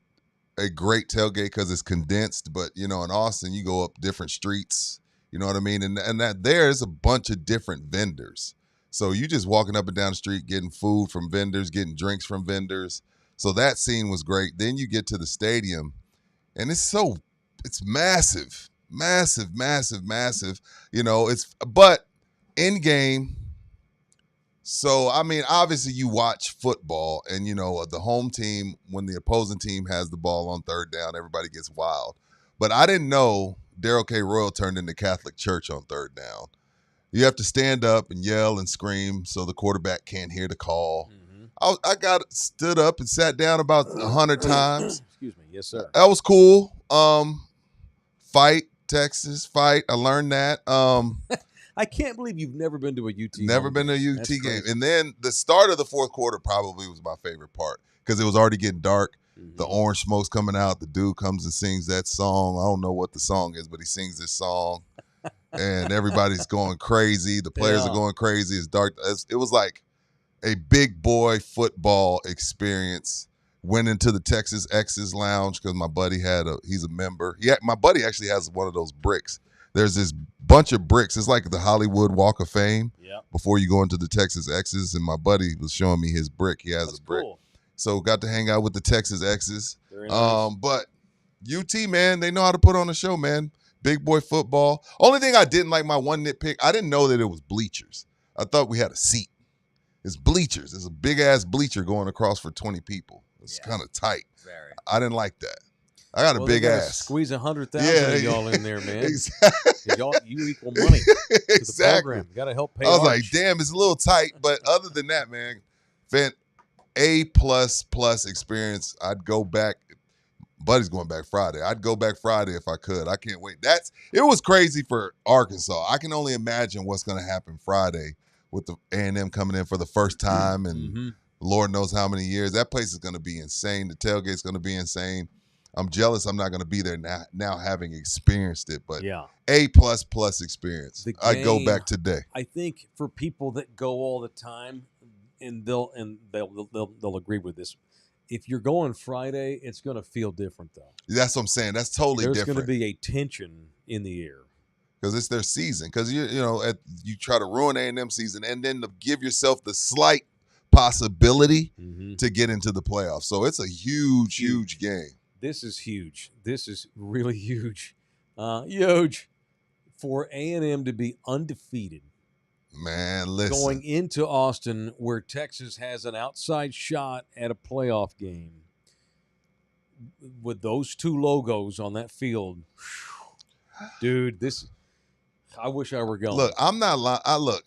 a great tailgate because it's condensed. But, in Austin, you go up different streets. You know what I mean? And that there's a bunch of different vendors. So you just walking up and down the street, getting food from vendors, getting drinks from vendors. So that scene was great. Then you get to the stadium, and it's massive, massive, massive, massive. But in game. So, I mean, obviously you watch football and, the home team, when the opposing team has the ball on third down, everybody gets wild. But I didn't know Darrell K. Royal turned into Catholic Church on third down. You have to stand up and yell and scream so the quarterback can't hear the call. Mm-hmm. I stood up and sat down about 100 times. Excuse me. Yes, sir. That was cool. Fight, Texas, fight. I learned that. I can't believe you've never been to a UT game. Never been to a UT game. And then the start of the fourth quarter probably was my favorite part because it was already getting dark. Mm-hmm. The orange smoke's coming out. The dude comes and sings that song. I don't know what the song is, but he sings this song. And everybody's going crazy. The players are going crazy. It's dark. It was like a big boy football experience. Went into the Texas X's lounge because my buddy he's a member. My buddy actually has one of those bricks. There's this bunch of bricks. It's like the Hollywood Walk of Fame before you go into the Texas X's. And my buddy was showing me his brick. He has a brick. Cool. So got to hang out with the Texas X's. Very nice. But UT, man, they know how to put on a show, man. Big boy football. Only thing I didn't like, my one nitpick, I didn't know that it was bleachers. I thought we had a seat. It's bleachers. It's a big-ass bleacher going across for 20 people. It's kind of tight. Very. I didn't like that. I got a big ass. Squeeze 100,000 of y'all in there, man. Exactly. You equal money to the program. You got to help pay. I was like, damn, it's a little tight. But other than that, man, A++ experience. I'd go back. Buddy's going back Friday. I'd go back Friday if I could. I can't wait. It was crazy for Arkansas. I can only imagine what's going to happen Friday with the A&M coming in for the first time and Lord knows how many years. That place is going to be insane. The tailgate's going to be insane. I'm jealous I'm not going to be there now having experienced it, but A++ experience. I'd go back today. I think for people that go all the time, and they'll agree with this. If you're going Friday, it's going to feel different, though. That's what I'm saying. That's totally different. There's going to be a tension in the air. Because it's their season. Because, you try to ruin A&M season and then to give yourself the slight possibility to get into the playoffs. So it's a huge, huge game. This is huge. This is really huge. Huge. For A&M to be undefeated. Man, listen. Going into Austin where Texas has an outside shot at a playoff game with those two logos on that field. Dude, I wish I were going. Look, I'm not lying.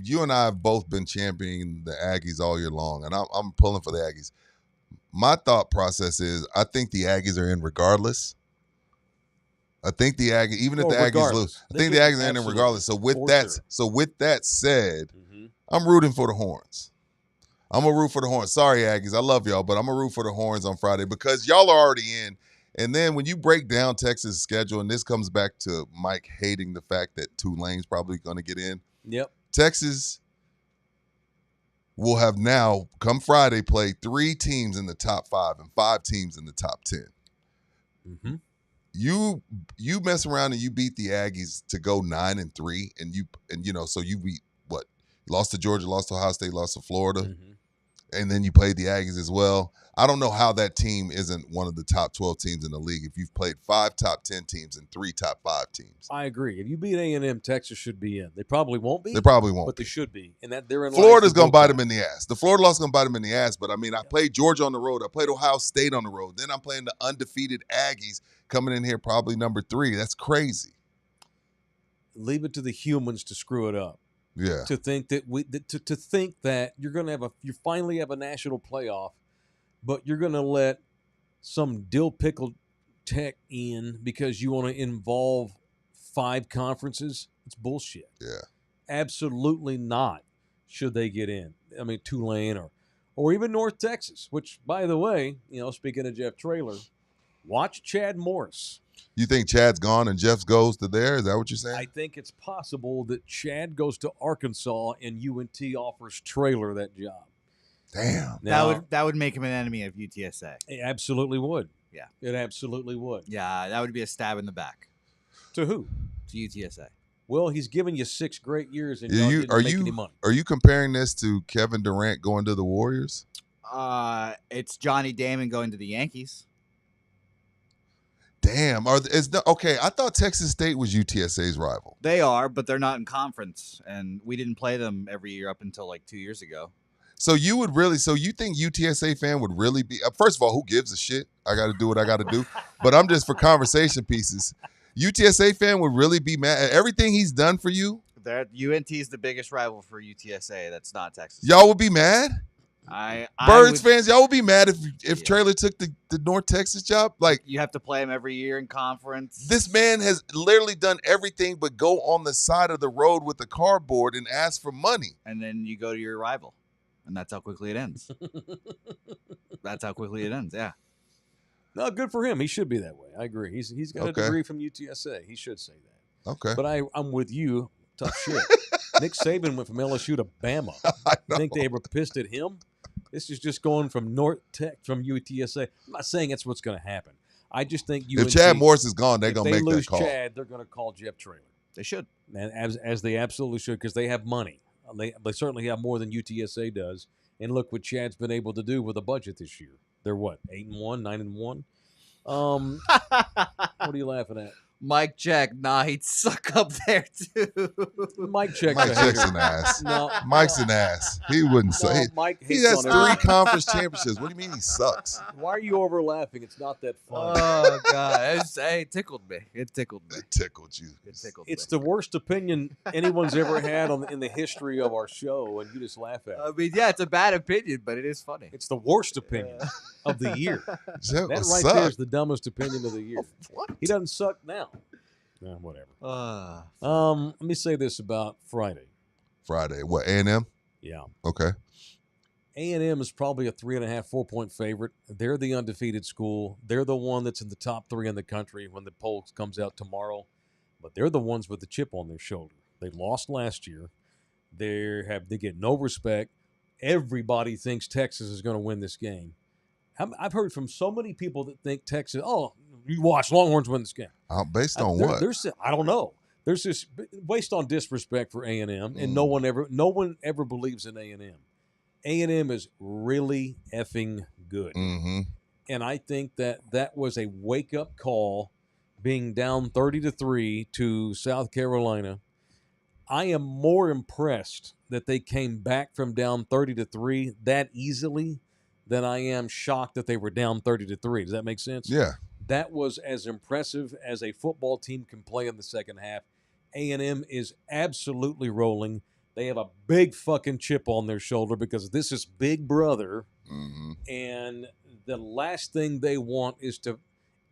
You and I have both been championing the Aggies all year long, and I'm pulling for the Aggies. My thought process is I think the Aggies are in regardless. I think the Aggies, even if the Aggies lose, I think the Aggies are in regardless. So with that said, I'm rooting for the Horns. I'm gonna root for the Horns. Sorry, Aggies, I love y'all, but I'm gonna root for the Horns on Friday because y'all are already in. And then when you break down Texas' schedule, and this comes back to Mike hating the fact that Tulane's probably going to get in. Yep. Texas will have now, come Friday, play 3 teams in the top 5 and 5 teams in the top 10. Mm-hmm. You mess around and you beat the Aggies to go 9-3, so you beat what? Lost to Georgia, lost to Ohio State, lost to Florida, and then you played the Aggies as well. I don't know how that team isn't one of the top 12 teams in the league if you've played 5 top 10 teams and 3 top 5 teams. I agree. If you beat A&M, Texas should be in. They probably won't be. But they should be. And that they're in. Florida's going to bite them in the ass. The Florida loss is going to bite them in the ass. But, I mean, I played Georgia on the road. I played Ohio State on the road. Then I'm playing the undefeated Aggies coming in here probably number 3. That's crazy. Leave it to the humans to screw it up. Yeah. To think that to think that you're going to you finally have a national playoff, but you're going to let some dill pickle tech in because you want to involve 5 conferences. It's bullshit. Yeah. Absolutely not should they get in. I mean, Tulane or even North Texas, which, by the way, speaking of Jeff Traylor, watch Chad Morris. You think Chad's gone and Jeff goes to there? Is that what you're saying? I think it's possible that Chad goes to Arkansas and UNT offers Traylor that job. Damn. Now, that would make him an enemy of UTSA. It absolutely would. Yeah. It absolutely would. Yeah, that would be a stab in the back. To who? To UTSA. Well, he's given you 6 great years and didn't make any money. Are you comparing this to Kevin Durant going to the Warriors? It's Johnny Damon going to the Yankees. Damn. Okay, I thought Texas State was UTSA's rival. They are, but they're not in conference, and we didn't play them every year up until like 2 years ago. So you think UTSA fan would really be, first of all, who gives a shit? I got to do what I got to do. But I'm just for conversation pieces. UTSA fan would really be mad at everything he's done for you? UNT is the biggest rival for UTSA. That's not Texas. Y'all would be mad? Birds fans, y'all would be mad if Traylor took the North Texas job? Like, you have to play him every year in conference. This man has literally done everything but go on the side of the road with a cardboard and ask for money. And then you go to your rival. And that's how quickly it ends. Yeah. No, good for him. He should be that way. I agree. He's got a degree from UTSA. He should say that. Okay. But I'm with you. Tough shit. Nick Saban went from LSU to Bama. You think they ever pissed at him? This is just going from North Tech from UTSA. I'm not saying that's what's going to happen. I just think if Chad Morris is gone, they're going to make that call. If they lose Chad, they're going to call Jeff Traylor. They should. And as they absolutely should, because they have money. They certainly have more than UTSA does. And look what Chad's been able to do with a budget this year. They're what, 8-1, 9-1? What are you laughing at? Mike check. Nah, he'd suck up there too. Mike check's an ass. No, Mike's an ass. He wouldn't suck. He has 3 conference championships. What do you mean he sucks? Why are you over laughing? It's not that fun. Oh God! It tickled me. It tickled me. It tickled you. It's the worst opinion anyone's ever had in the history of our show, and you just laugh at it. I mean, yeah, it's a bad opinion, but it is funny. It's the worst opinion of the year. That right there is the dumbest opinion of the year. What? He doesn't suck now. Whatever. Let me say this about Friday. Friday. What, A&M? Yeah. Okay. A&M is probably a 3.5, 4-point favorite. They're the undefeated school. They're the one that's in the top 3 in the country when the poll comes out tomorrow. But they're the ones with the chip on their shoulder. They lost last year. They get no respect. Everybody thinks Texas is going to win this game. I've heard from so many people that think Texas, you watch Longhorns win this game. Based on what? I don't know. There's this based on disrespect for A&M, and no one ever believes in A&M. A&M is really effing good, and I think that was a wake up call, being down 30-3 to South Carolina. I am more impressed that they came back from down 30-3 that easily than I am shocked that they were down 30-3. Does that make sense? Yeah. That was as impressive as a football team can play in the second half. A&M is absolutely rolling. They have a big fucking chip on their shoulder because this is Big Brother. And the last thing they want is to,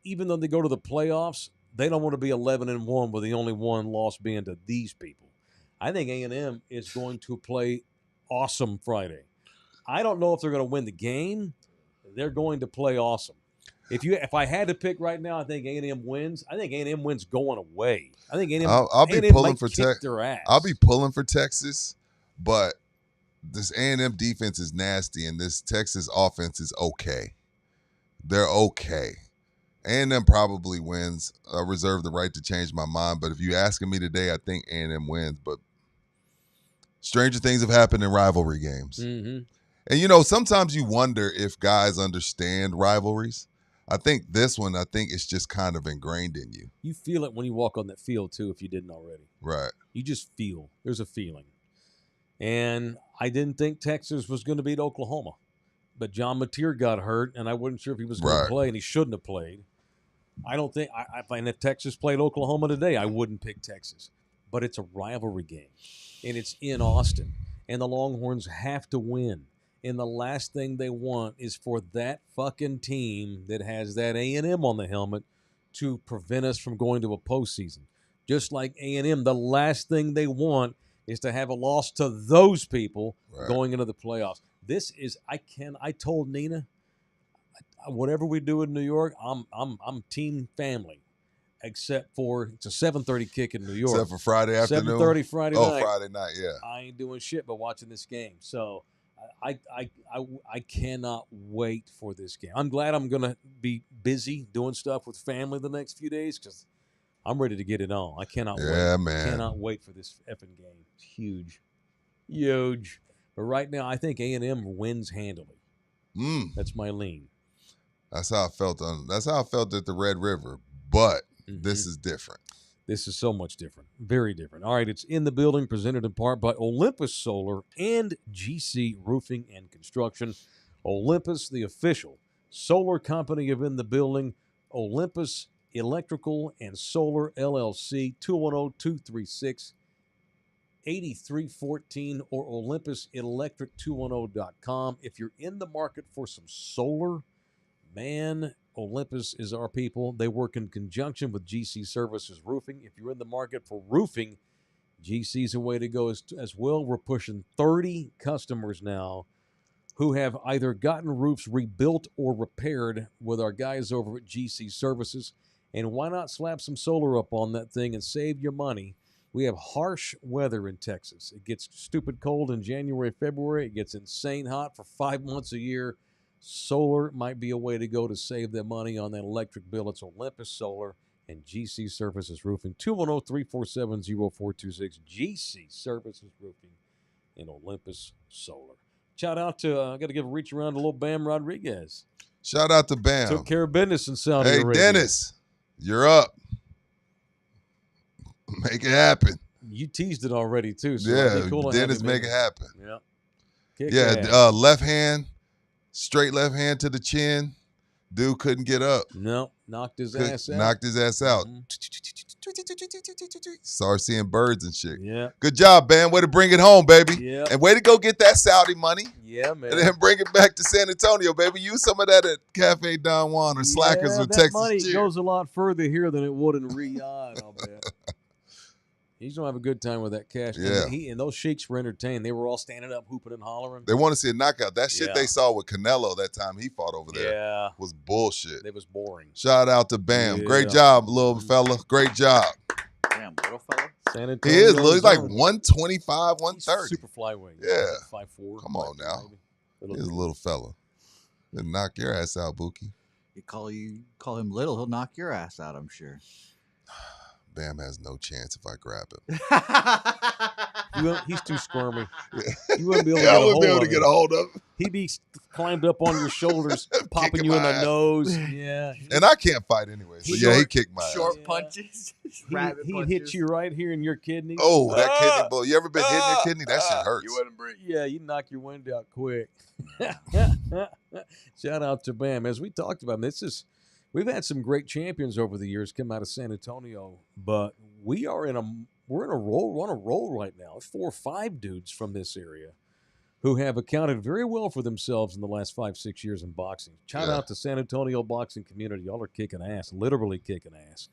even though they go to the playoffs, they don't want to be 11-1 with the only one loss being to these people. I think A&M is going to play awesome Friday. I don't know if they're going to win the game. They're going to play awesome. If I had to pick right now, I think A&M wins. I think A&M wins going away. I think A&M. I'll be A&M pulling for their ass. I'll be pulling for Texas, but this A&M defense is nasty, and this Texas offense is okay. They're okay. A&M probably wins. I reserve the right to change my mind, but if you're asking me today, I think A&M wins. But stranger things have happened in rivalry games. And, sometimes you wonder if guys understand rivalries. I think this one, it's just kind of ingrained in you. You feel it when you walk on that field, too, if you didn't already. Right. You just feel. There's a feeling. And I didn't think Texas was going to beat Oklahoma. But John Mateer got hurt, and I wasn't sure if he was going to play, and he shouldn't have played. I don't think – if Texas played Oklahoma today, I wouldn't pick Texas. But it's a rivalry game, and it's in Austin. And the Longhorns have to win. And the last thing they want is for that fucking team that has that A&M on the helmet to prevent us from going to a postseason. Just like A&M, the last thing they want is to have a loss to those people going into the playoffs. This is I told Nina, whatever we do in New York, I'm team family. Except for it's a 7:30 kick in New York. Except for Friday afternoon. 7:30 Friday night. Oh, Friday night, yeah. I ain't doing shit but watching this game. So I cannot wait for this game. I'm glad I'm gonna be busy doing stuff with family the next few days because I'm ready to get it on. I cannot wait. Yeah, man. I cannot wait for this effing game. It's huge. Huge. But right now I think A&M wins handily. That's my lean. That's how I felt at the Red River. But this is different. This is so much different. Very different. All right, it's In the Building, presented in part by Olympus Solar and GC Roofing and Construction. Olympus, the official solar company of In the Building. Olympus Electrical and Solar LLC, 210-236-8314 or olympuselectric210.com. If you're in the market for some solar, man, Olympus is our people. They work in conjunction with GC Services Roofing. If you're in the market for roofing, GC's a way to go as well. We're pushing 30 customers now who have either gotten roofs rebuilt or repaired with our guys over at GC Services. And why not slap some solar up on that thing and save your money? We have harsh weather in Texas. It gets stupid cold in January, February. It gets insane hot for 5 months a year. Solar might be a way to go to save them money on that electric bill. It's Olympus Solar and GC Services Roofing, 210-347-0426. GC Services Roofing and Olympus Solar. Shout out to, I got to give a reach around to little Bam Rodriguez. Shout out to Bam. Took care of business in Saudi Arabia. Hey, Dennis, you're up. Make it happen. You teased it already, too. So yeah, cool Dennis, make it happen. Yeah. Left hand. Straight left hand to the chin. Dude couldn't get up. No, knocked his ass out. Knocked his ass out. Started seeing birds and shit. Yeah. Good job, man. Way to bring it home, baby. Yeah. And way to go get that Saudi money. Yeah, man. And then bring it back to San Antonio, baby. Use some of that at Cafe Don Juan or Slackers or Texas money Cheer. goes a lot further here than it would in Riyadh, I'll bet. He's going to have a good time with that cash. Yeah. And those sheiks were entertained. They were all standing up, hooping and hollering. They want to see a knockout. That shit they saw with Canelo that time he fought over there was bullshit. It was boring. Shout out to Bam. Yeah. Great job, little fella. Great job. Damn, little fella. San Antonio, He is. He's like 125, 130. Super flyweight. Yeah. 5'4". Come on now. Maybe. He's a little fella. He'll knock your ass out, Buki. You call him little, he'll knock your ass out, I'm sure. Bam has no chance if I grab him. He's too squirmy. You wouldn't be able to get a hold of him. He'd be climbed up on your shoulders, popping you in the nose. Yeah. And I can't fight anyway. So he kicked my ass. Short punches. He hit you right here in your kidney. Oh, that kidney blow. You ever been hitting your kidney? That shit hurts. You wouldn't breathe. Yeah, you knock your wind out quick. Shout out to Bam. As we talked about, we've had some great champions over the years come out of San Antonio, but we're in a roll right now. 4 or 5 dudes from this area who have accounted very well for themselves in the last 5-6 years in boxing. Shout out to San Antonio boxing community. Y'all are kicking ass, literally kicking ass.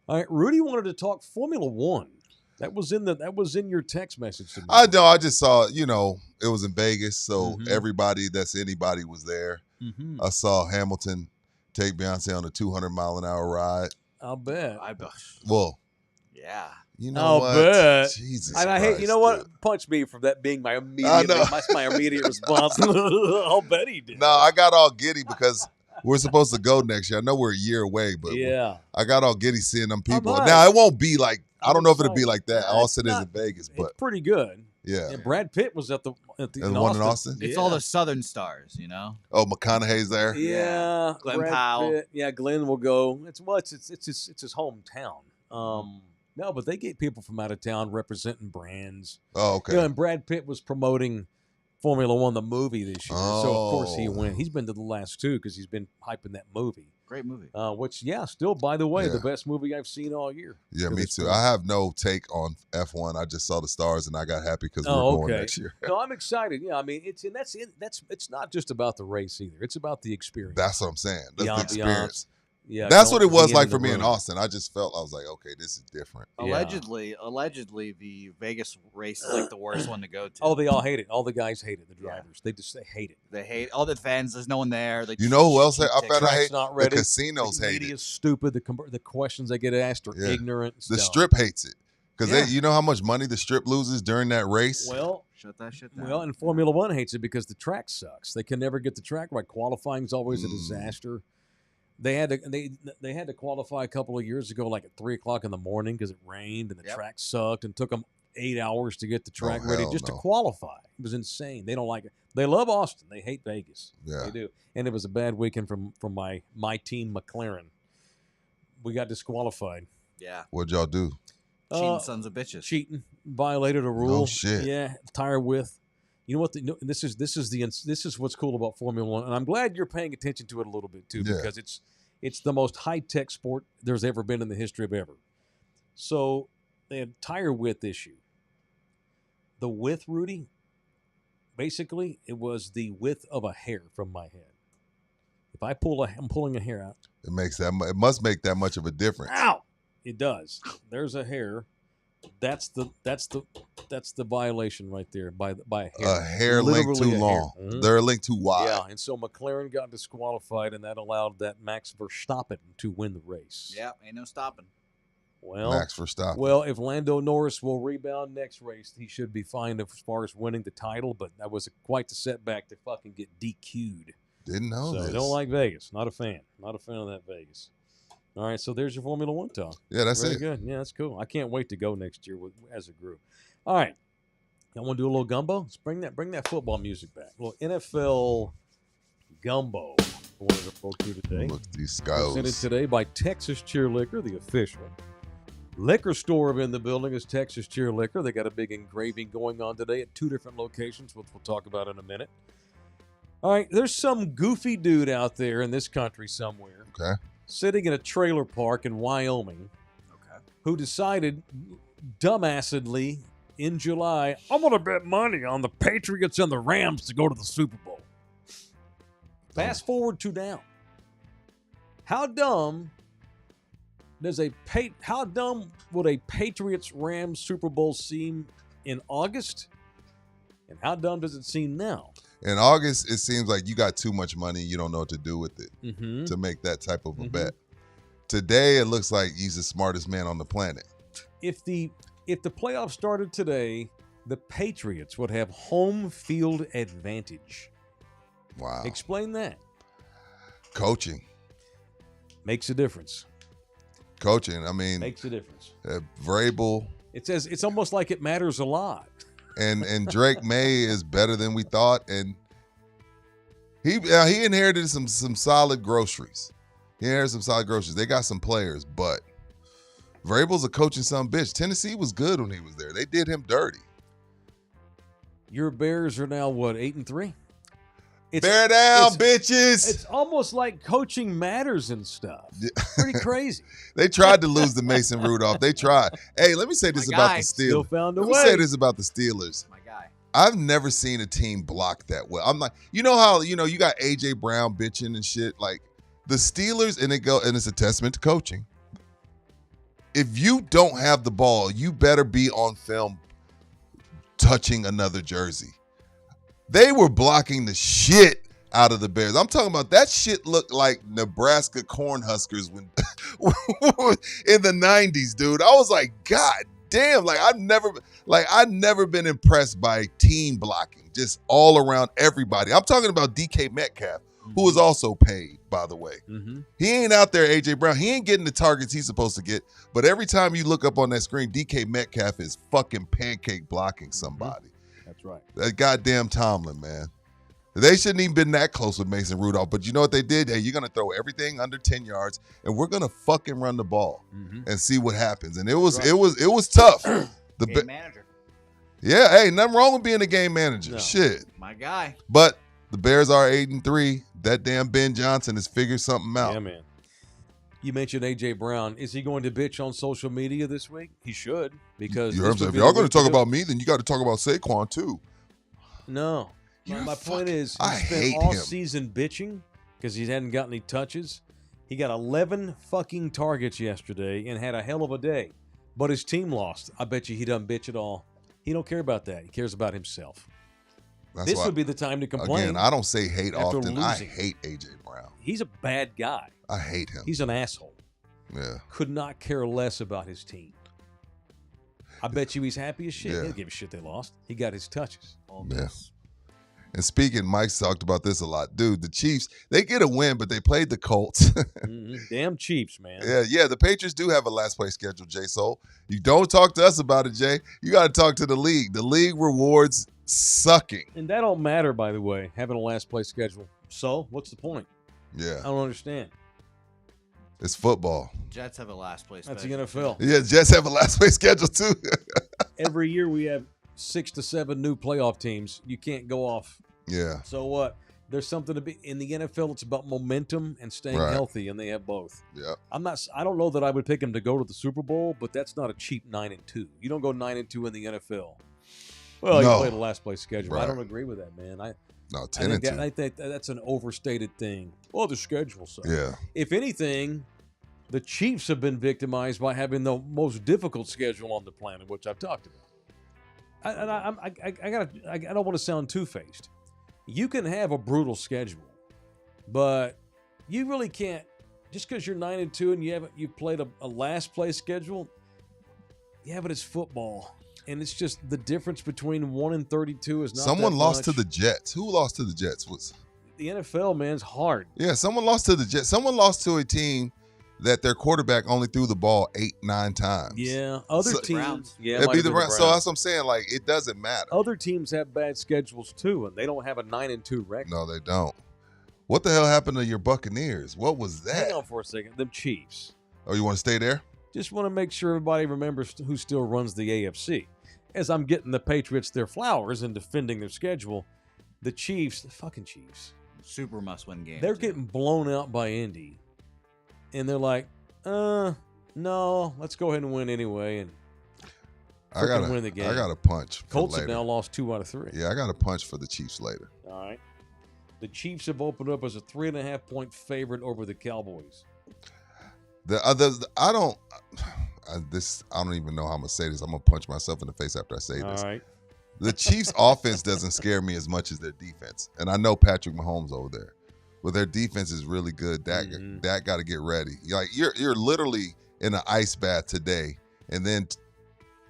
All right, Rudy wanted to talk Formula One. That was in your text message to me. I know. I just saw, it was in Vegas, so everybody that's anybody was there. Mm-hmm. I saw Hamilton take Beyonce on a 200-mile-an-hour ride. I'll bet. Well, yeah. You know I'll what? bet. Jesus and I hate. You know what? Punch me for that being my immediate. That's my immediate response. I'll bet he did. No, I got all giddy because we're supposed to go next year. I know we're a year away, but I got all giddy seeing them people. Now it won't be like. I don't know if it'll be like that. Austin is in Vegas, but it's pretty good. Yeah. And Brad Pitt was at the one in Austin. It's all the Southern stars, Oh, McConaughey's there. Yeah. Glenn Brad Powell. Pitt. Yeah, Glenn will go. It's his hometown. No, but they get people from out of town representing brands. Oh, okay. And Brad Pitt was promoting Formula One, the movie, this year. So, of course, he went. He's been to the last 2 because he's been hyping that movie. Great movie. Which, still, by the way, the best movie I've seen all year. Yeah, me too. I have no take on F1. I just saw the stars and I got happy because we're going next year. No, I'm excited. Yeah, I mean, it's not just about the race either. It's about the experience. That's what I'm saying. That's the experience. Yeah, That's what it was being like in for the me in room. Austin. I just felt, I was like, okay, this is different. Yeah. Allegedly, the Vegas race is like the worst one to go to. Oh, they all hate it. All the guys hate it. The drivers, they hate it. They hate all the fans. There's no one there. They You know who else cheap I found out Track's hate? not The ready. casinos The hate media's it. stupid. The questions they get asked are ignorant. It's The dumb. strip hates it. Because Yeah. you know how much money the strip loses during that race? Well, shut that shit down. Well, and Formula One hates it because the track sucks. They can never get the track right. Qualifying's always a disaster. They had to qualify a couple of years ago, like at 3:00 in the morning because it rained and the track sucked, and took them 8 hours to get the track ready just to qualify. It was insane. They don't like it. They love Austin. They hate Vegas. Yeah. They do. And it was a bad weekend from my team, McLaren. We got disqualified. Yeah. What'd y'all do? Cheating sons of bitches. Cheating, violated a rule. Oh shit. Yeah, tire width. You know what? This is what's cool about Formula One, and I'm glad you're paying attention to it a little bit too, because it's the most high tech sport there's ever been in the history of ever. So they had tire width issue. The width, Rudy, basically it was the width of a hair from my head. If I'm pulling a hair out. It must make that much of a difference. Ow! It does. There's a hair. That's the violation right there by a hair. A hair length too long. Mm-hmm. They're a link too wide. Yeah, and so McLaren got disqualified, and that allowed that Max Verstappen to win the race. Yeah, ain't no stopping. Well, Max Verstappen. Well, if Lando Norris will rebound next race, he should be fine as far as winning the title. But that was quite the setback to fucking get DQ'd. Didn't know this. I don't like Vegas. Not a fan. Not a fan of that Vegas. All right, so there's your Formula One talk. Yeah, that's Very it. good. Yeah, that's cool. I can't wait to go next year as a group. All right, I want to do a little gumbo. Let's bring that football music back. A little NFL gumbo for one of the folks here today. Look at these scouts. Presented today by Texas Cheer Liquor, the official liquor store in the building is Texas Cheer Liquor. They got a big engraving going on today at 2 different locations, which we'll talk about in a minute. All right, there's some goofy dude out there in this country somewhere. Okay. Sitting in a trailer park in Wyoming, who decided dumbassedly in July, I'm going to bet money on the Patriots and the Rams to go to the Super Bowl. Fast forward to now. How dumb would a Patriots-Rams Super Bowl seem in August? And how dumb does it seem now? In August, it seems like you got too much money. You don't know what to do with it to make that type of a bet. Today, it looks like he's the smartest man on the planet. If the playoffs started today, the Patriots would have home field advantage. Wow. Explain that. Coaching. Makes a difference. Coaching, I mean. Makes a difference. Vrabel. It's almost like it matters a lot. And Drake May is better than we thought, and he inherited some solid groceries. They got some players, but Vrabel's a coaching son of a bitch. Tennessee was good when he was there. They did him dirty. Your Bears are now what, 8-3? Bear down, bitches. It's almost like coaching matters and stuff. Pretty crazy. They tried to lose to Mason Rudolph. They tried. Hey, let me say this about the Steelers. Still found a way. Let me say this about the Steelers. My guy. I've never seen a team block that well. I'm like, you know how, you got AJ Brown bitching and shit. Like the Steelers, and it's a testament to coaching. If you don't have the ball, you better be on film touching another jersey. They were blocking the shit out of the Bears. I'm talking about that shit looked like Nebraska Cornhuskers when in the 90s, dude. I was like, God damn, I've never been impressed by team blocking, just all around everybody. I'm talking about DK Metcalf, who is also paid, by the way. He ain't out there, AJ Brown. He ain't getting the targets he's supposed to get. But every time you look up on that screen, DK Metcalf is fucking pancake blocking somebody. That's right. That goddamn Tomlin, man. They shouldn't even been that close with Mason Rudolph. But you know what they did? Hey, you're going to throw everything under 10 yards, and we're going to fucking run the ball and see what happens. And it was tough. The game manager. Yeah, hey, nothing wrong with being a game manager. No. Shit. My guy. But the Bears are 8-3. That damn Ben Johnson has figured something out. Yeah, man. You mentioned A.J. Brown. Is he going to bitch on social media this week? He should, because You heard him say, if y'all going to talk about me, then you got to talk about Saquon too. No. My point is, I he spent hate all him. season bitching because he hadn't gotten any touches. He got 11 fucking targets yesterday and had a hell of a day. But his team lost. I bet you he doesn't bitch at all. He don't care about that. He cares about himself. This would be the time to complain. Again, I don't say hate often. losing. I hate A.J. Brown. He's a bad guy. I hate him. He's an asshole. Yeah. Could not care less about his team. I bet you he's happy as shit. Yeah. He didn't give a shit they lost. He got his touches. Yeah. And speaking, Mike's talked about this a lot. Dude, the Chiefs, they get a win, but they played the Colts. Damn Chiefs, man. Yeah, the Patriots do have a last place schedule, Jay Soul. You don't talk to us about it, Jay. You got to talk to the league. The league rewards sucking. And that don't matter, by the way, having a last place schedule. So, what's the point? Yeah. I don't understand. It's football. Jets have a last place. That's the schedule. NFL. Yeah, Jets have a last place schedule, too. Every year we have 6 to 7 new playoff teams. You can't go off. Yeah. So what? There's something to be in the NFL. It's about momentum and staying healthy, and they have both. Yeah. I don't know that I would pick them to go to the Super Bowl, but that's not a cheap 9-2. You don't go 9-2 in the NFL. Well, you play the last place schedule. Right. I don't agree with that, man. 10-2. I think that's an overstated thing. Oh, the schedule sucks. Yeah. If anything, the Chiefs have been victimized by having the most difficult schedule on the planet, which I've talked about. I don't want to sound two-faced. You can have a brutal schedule, but you really can't. Just because you're 9-2 and you've played a last place schedule, yeah, but it's football, and it's just the difference between 1 and 32 is not. Someone that lost much. to the Jets. Who lost to the Jets? The NFL, man, is hard. Yeah, someone lost to the Jets. Someone lost to a team that their quarterback only threw the ball 8-9 times. Yeah, other teams. Browns. Yeah, It'd might be have the been Browns. So that's what I'm saying. Like, it doesn't matter. Other teams have bad schedules too, and they don't have a 9-2 record. No, they don't. What the hell happened to your Buccaneers? What was that? Hang on for a second. Them Chiefs. Oh, you want to stay there? Just want to make sure everybody remembers who still runs the AFC. As I'm getting the Patriots their flowers and defending their schedule, the Chiefs, the fucking Chiefs, Super must-win game. they're getting blown out by Indy, and they're like, no, let's go ahead and win anyway, and win the game. I got a punch. For Colts later. have now lost 2 out of 3. Yeah, I got a punch for the Chiefs later. All right. The Chiefs have opened up as a 3.5-point favorite over the Cowboys. I don't even know how I'm gonna say this. I'm gonna punch myself in the face after I say this. All right. The Chiefs' offense doesn't scare me as much as their defense, and I know Patrick Mahomes over there, but their defense is really good. That got to get ready. Like you're literally in an ice bath today, and then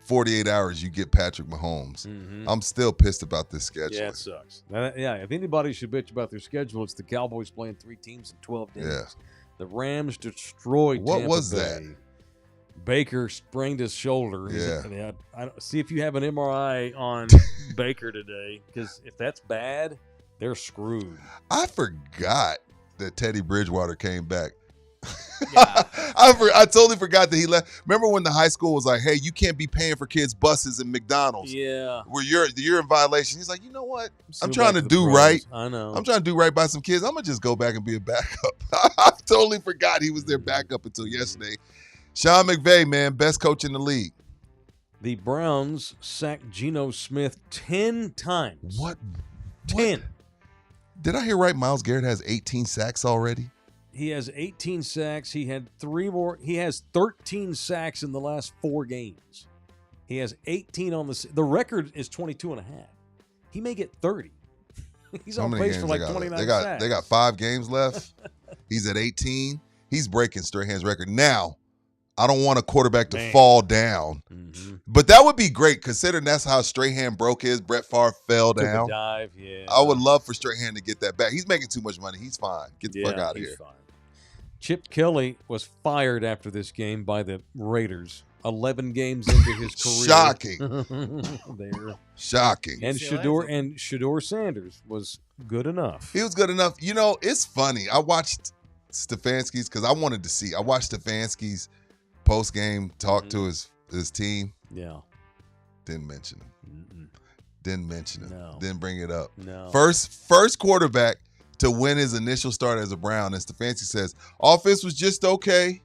48 hours you get Patrick Mahomes. Mm-hmm. I'm still pissed about this schedule. Yeah, it sucks. If anybody should bitch about their schedule, it's the Cowboys playing 3 teams in 12 days. Yeah. The Rams destroyed What Tampa was Bay. that? Baker sprained his shoulder. Yeah. I don't see if you have an MRI on Baker today, because if that's bad, they're screwed. I forgot that Teddy Bridgewater came back. Yeah. I totally forgot that he left. Remember when the high school was like, hey, you can't be paying for kids' buses and McDonald's. Yeah. Where you're in violation. He's like, you know what? I'm Go trying back to the do pros. right. I know. I'm trying to do right by some kids. I'm going to just go back and be a backup. I totally forgot he was their backup until yesterday. Sean McVay, man, best coach in the league. The Browns sacked Geno Smith 10 times. What? 10. Did I hear right? Myles Garrett has 18 sacks already? He has 18 sacks. He had 3 more. He has 13 sacks in the last 4 games. He has 18 on the record is 22 and a half. He may get 30. He's on pace for like 29 sacks. They got 5 games left. He's at 18. He's breaking Strahan's record. Now, I don't want a quarterback to fall down. Mm-hmm. But that would be great, considering that's how Strahan broke his. Brett Favre fell down. Took a dive, yeah. I would love for Strahan to get that back. He's making too much money. He's fine. Get the fuck out of here. Fine. Chip Kelly was fired after this game by the Raiders. 11 games into his career. Shocking. Shocking. And Shador Sanders was good enough. He was good enough. You know, it's funny. I watched Stefanski's because I wanted to see. I watched Stefanski's post-game talk to his team. Yeah. Didn't mention him. Didn't mention him. No. Didn't bring it up. No. First quarterback to win his initial start as a Brown. And Stefanski says, offense was just okay,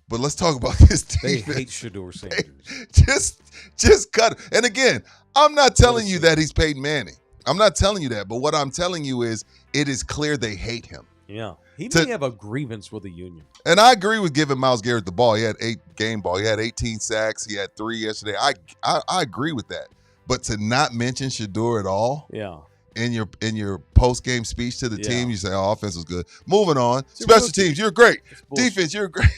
but let's talk about this defense. They hate Shador Sanders. Just cut it. And again, I'm not telling you that he's Peyton Manning. I'm not telling you that. But what I'm telling you is it is clear they hate him. Yeah. He may have a grievance with the union. And I agree with giving Myles Garrett the ball. He had 8 game ball. He had 18 sacks. He had 3 yesterday. I agree with that. But to not mention Shador at all, in your post game speech to the team, you say, "Oh, offense was good." Moving on, special teams, you're great. Defense, you're great.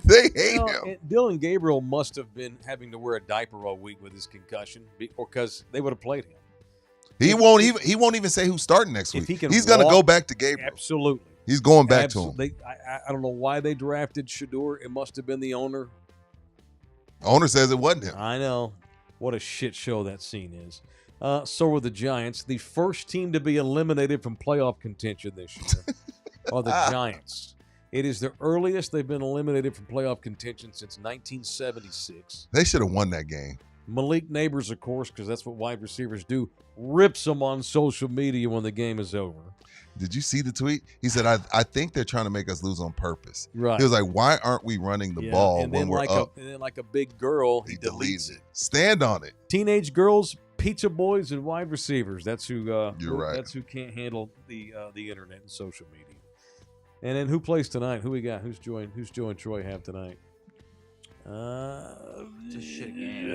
They hate him. Dylan Gabriel must have been having to wear a diaper all week with his concussion, because they would have played him. He won't even say who's starting next week. He's going to go back to Gabriel. Absolutely. He's going back to him. I don't know why they drafted Shador. It must have been the owner. Owner says it wasn't him. I know. What a shit show that scene is. So were the Giants. The first team to be eliminated from playoff contention this year are the Giants. It is the earliest they've been eliminated from playoff contention since 1976. They should have won that game. Malik Neighbors, of course, because that's what wide receivers do, rips them on social media when the game is over. Did you see the tweet? He said, I think they're trying to make us lose on purpose. Right. He was like, why aren't we running the ball when we're up? And then like a big girl, he deletes it. Stand on it. Teenage girls, pizza boys, and wide receivers. That's who. You're right. That's who can't handle the internet and social media. And then who plays tonight? Who we got? Who's Joe and Troy have tonight? It's a shit game.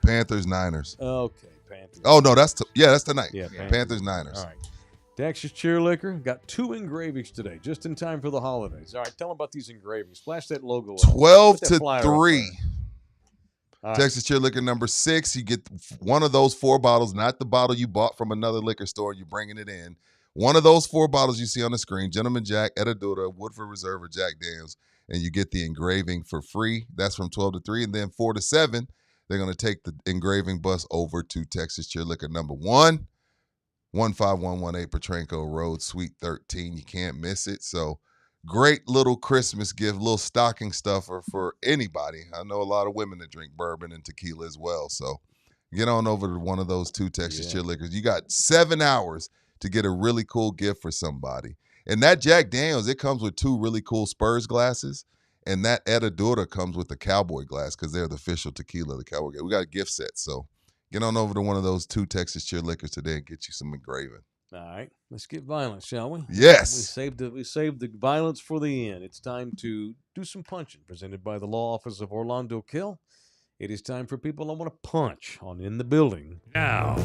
Panthers, Niners. Okay, Panthers. Oh no, that's tonight. Yeah, Panthers, Niners. All right. Texas Cheer Liquor got 2 engravings today, just in time for the holidays. All right, tell them about these engravings. Flash that logo up. 12-3. Right. Texas Cheer Liquor number 6. You get one of those 4 bottles, not the bottle you bought from another liquor store. You're bringing it in. One of those 4 bottles you see on the screen, Gentleman Jack, Herradura, Woodford Reserve, or Jack Daniels, and you get the engraving for free. That's from 12 to 3. And then 4 to 7, they're going to take the engraving bus over to Texas Cheer Liquor number 1, 15118 Petranco Road, Suite 13. You can't miss it. So great little Christmas gift, little stocking stuffer for anybody. I know a lot of women that drink bourbon and tequila as well. So get on over to one of those 2 Texas Cheer Liquors. You got 7 hours to get a really cool gift for somebody. And that Jack Daniels, it comes with 2 really cool Spurs glasses. And that Herradura comes with the Cowboy glass because they're the official tequila of the Cowboy. We got a gift set. So get on over to one of those 2 Texas Cheer Liquors today and get you some engraving. All right. Let's get violent, shall we? Yes. We saved the violence for the end. It's time to do some punching, presented by the law office of Orlando Kill. It is time for people I want to punch on In the Building. Now,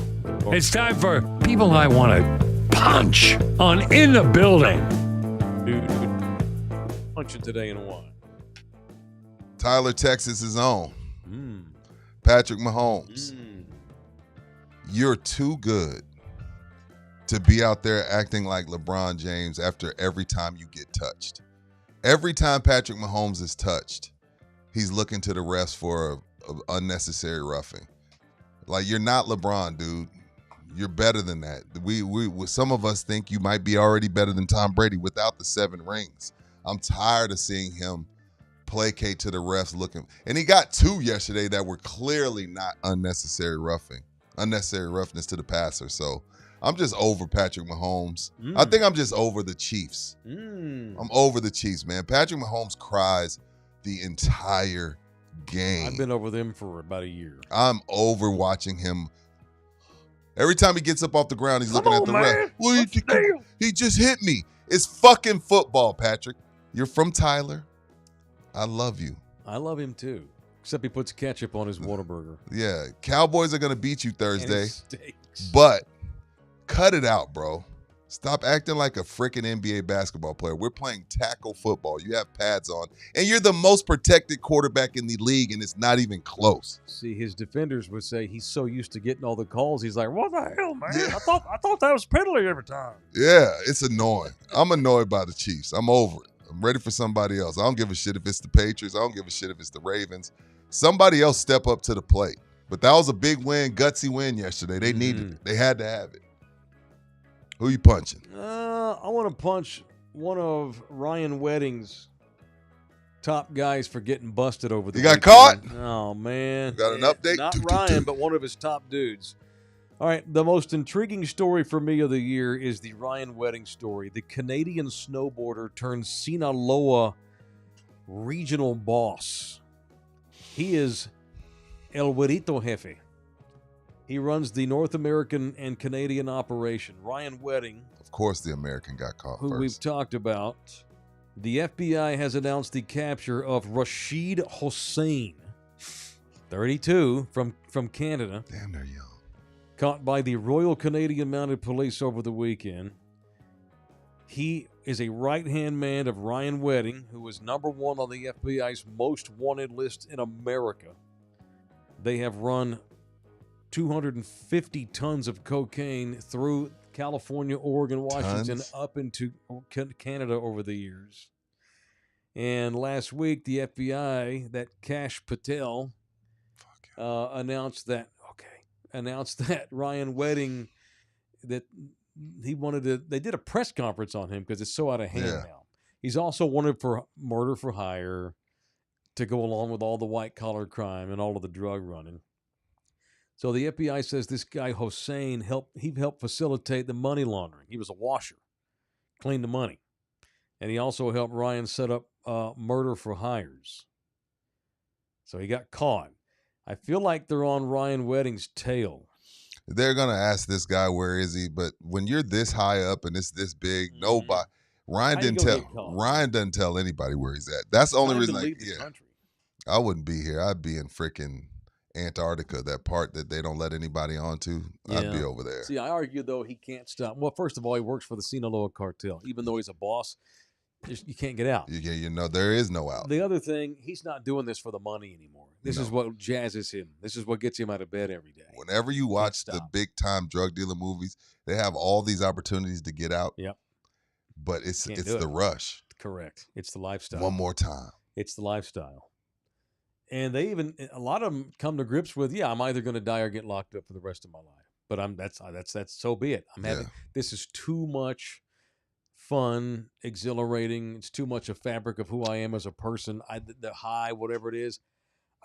it's time for people I want to punch on In the Building. Dude, punching today in what? Tyler, Texas' own. Patrick Mahomes. You're too good to be out there acting like LeBron James after every time you get touched. Every time Patrick Mahomes is touched, he's looking to the refs for a unnecessary roughing. Like, you're not LeBron, dude. You're better than that. We some of us think you might be already better than Tom Brady without the 7 rings. I'm tired of seeing him placate to the refs looking. And he got 2 yesterday that were clearly not unnecessary roughing. Unnecessary roughness to the passer. So I'm just over Patrick Mahomes. I think I'm just over the Chiefs. I'm over the Chiefs, man. Patrick Mahomes cries the entire game. I've been over them for about a year. I'm over watching him. Every time he gets up off the ground, he's looking at the ref. Well, he just hit me. It's fucking football, Patrick. You're from Tyler. I love you. I love him too. Except he puts ketchup on his Whataburger. Yeah. Cowboys are going to beat you Thursday. But cut it out, bro. Stop acting like a freaking NBA basketball player. We're playing tackle football. You have pads on. And you're the most protected quarterback in the league, and it's not even close. See, his defenders would say he's so used to getting all the calls. He's like, what the hell, man? Yeah. I thought that was penalty every time. Yeah, it's annoying. I'm annoyed by the Chiefs. I'm over it. I'm ready for somebody else. I don't give a shit if it's the Patriots. I don't give a shit if it's the Ravens. Somebody else step up to the plate. But that was a big win, gutsy win yesterday. They needed it. They had to have it. Who you punching? I want to punch one of Ryan Wedding's top guys for getting busted over the weekend. Got caught? Oh, man. Got an update? Not Ryan, but one of his top dudes. All right, the most intriguing story for me of the year is the Ryan Wedding story. The Canadian snowboarder turned Sinaloa regional boss. He is El Güerito Jefe. He runs the North American and Canadian operation. Ryan Wedding, Of course, the American got caught who we've first. talked about. The FBI has announced the capture of Rashid Hossein, 32, from Canada. Damn, they're young. Caught by the Royal Canadian Mounted Police over the weekend. He is a right-hand man of Ryan Wedding, who is number one on the FBI's most wanted list in America. They have run 250 tons of cocaine through California, Oregon, Washington, Tons? up into Canada over the years. And last week, the FBI, that Kash Patel, announced that Ryan Wedding, that he wanted to, they did a press conference on him because it's so out of hand now. He's also wanted for murder for hire to go along with all the white collar crime and all of the drug running. So the FBI says this guy Hossein helped facilitate the money laundering. He was a washer, cleaned the money. And he also helped Ryan set up murder for hires. So he got caught. I feel like they're on Ryan Wedding's tail. They're gonna ask this guy where is he, but when you're this high up and it's this big, nobody. Ryan doesn't tell anybody where he's at. That's the only reason. I wouldn't be here. I'd be in freaking Antarctica, that part that they don't let anybody onto. I'd be over there. See, I argue though he can't stop. Well, first of all, he works for the Sinaloa cartel. Even though he's a boss, you can't get out. There is no out. The other thing, he's not doing this for the money anymore. This is what jazzes him. This is what gets him out of bed every day. Whenever you watch the big time drug dealer movies, they have all these opportunities to get out. Yep. But it's the rush. Correct. It's the lifestyle. One more time. It's the lifestyle. And a lot of them come to grips with, I'm either going to die or get locked up for the rest of my life. But that's so be it. This is too much fun, exhilarating. It's too much a fabric of who I am as a person. The high, whatever it is,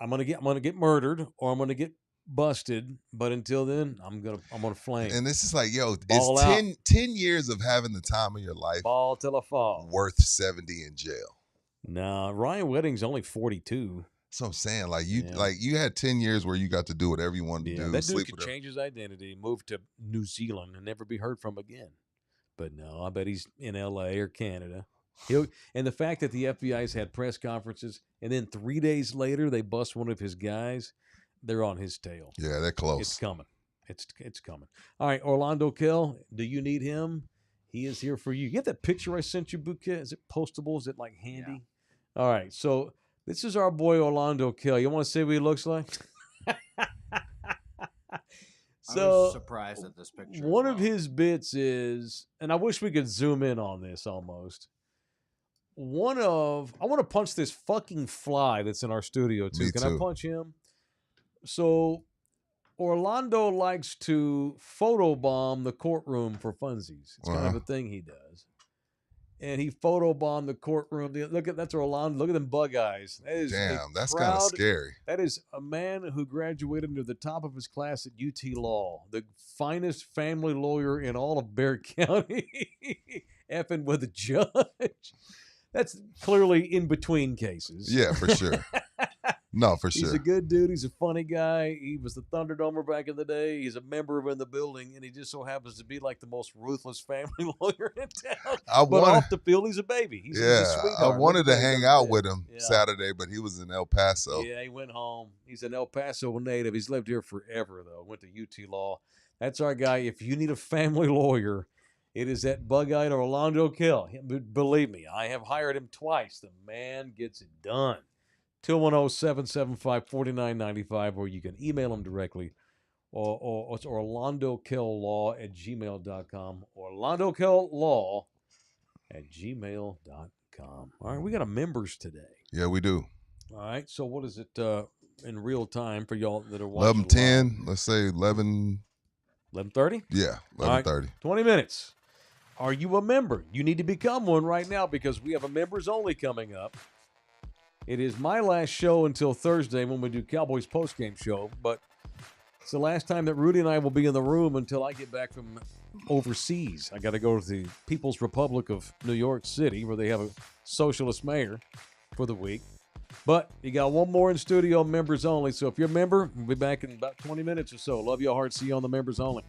I'm gonna get murdered or I'm gonna get busted. But until then, I'm gonna flame. And this is like, it's 10 years of having the time of your life. Ball till I fall. Worth 70 in jail. Nah, Ryan Wedding's only 42. So I'm saying, you had 10 years where you got to do whatever you wanted to do. That dude could change his identity, move to New Zealand, and never be heard from again. But no, I bet he's in L.A. or Canada. And the fact that the FBI's had press conferences, and then 3 days later they bust one of his guys, they're on his tail. Yeah, they're close. It's coming. It's coming. All right, Orlando Kell, do you need him? He is here for you. You get that picture I sent you, Bouquet? Is it postable? Is it like handy? Yeah. All right, so this is our boy Orlando Kell. You want to say what he looks like? I was surprised at this picture. One of his bits is, and I wish we could zoom in on this almost. I want to punch this fucking fly that's in our studio too. Can I punch him? So Orlando likes to photobomb the courtroom for funsies. It's kind of a thing he does. And he photobombed the courtroom. That's Orlando. Look at them bug eyes. That's kind of scary. That is a man who graduated near the top of his class at UT Law, the finest family lawyer in all of Bexar County, effing with a judge. That's clearly in between cases. Yeah, for sure. No, for sure. He's a good dude. He's a funny guy. He was the Thunderdomer back in the day. He's a member of In the Building, and he just so happens to be like the most ruthless family lawyer in town. Off the field, he's a baby. He's a sweetheart. I wanted to hang out with him Saturday, but he was in El Paso. Yeah, he went home. He's an El Paso native. He's lived here forever, though. Went to UT Law. That's our guy. If you need a family lawyer, it is that bug-eyed Orlando Kell. Believe me, I have hired him twice. The man gets it done. 210-775-4995, or you can email him directly, or it's orlandokell.law@gmail.com, orlandokell.law@gmail.com. All right, we got a members today. Yeah, we do. All right, so what is it in real time for y'all that are watching? 11:10, let's say 11:30? Yeah, 11:30. Right, 20 minutes. Are you a member? You need to become one right now because we have a members only coming up. It is my last show until Thursday when we do Cowboys postgame show, but it's the last time that Rudy and I will be in the room until I get back from overseas. I got to go to the People's Republic of New York City where they have a socialist mayor for the week. But you got one more in studio, members only. So if you're a member, we'll be back in about 20 minutes or so. Love you all hard. See you on the members only.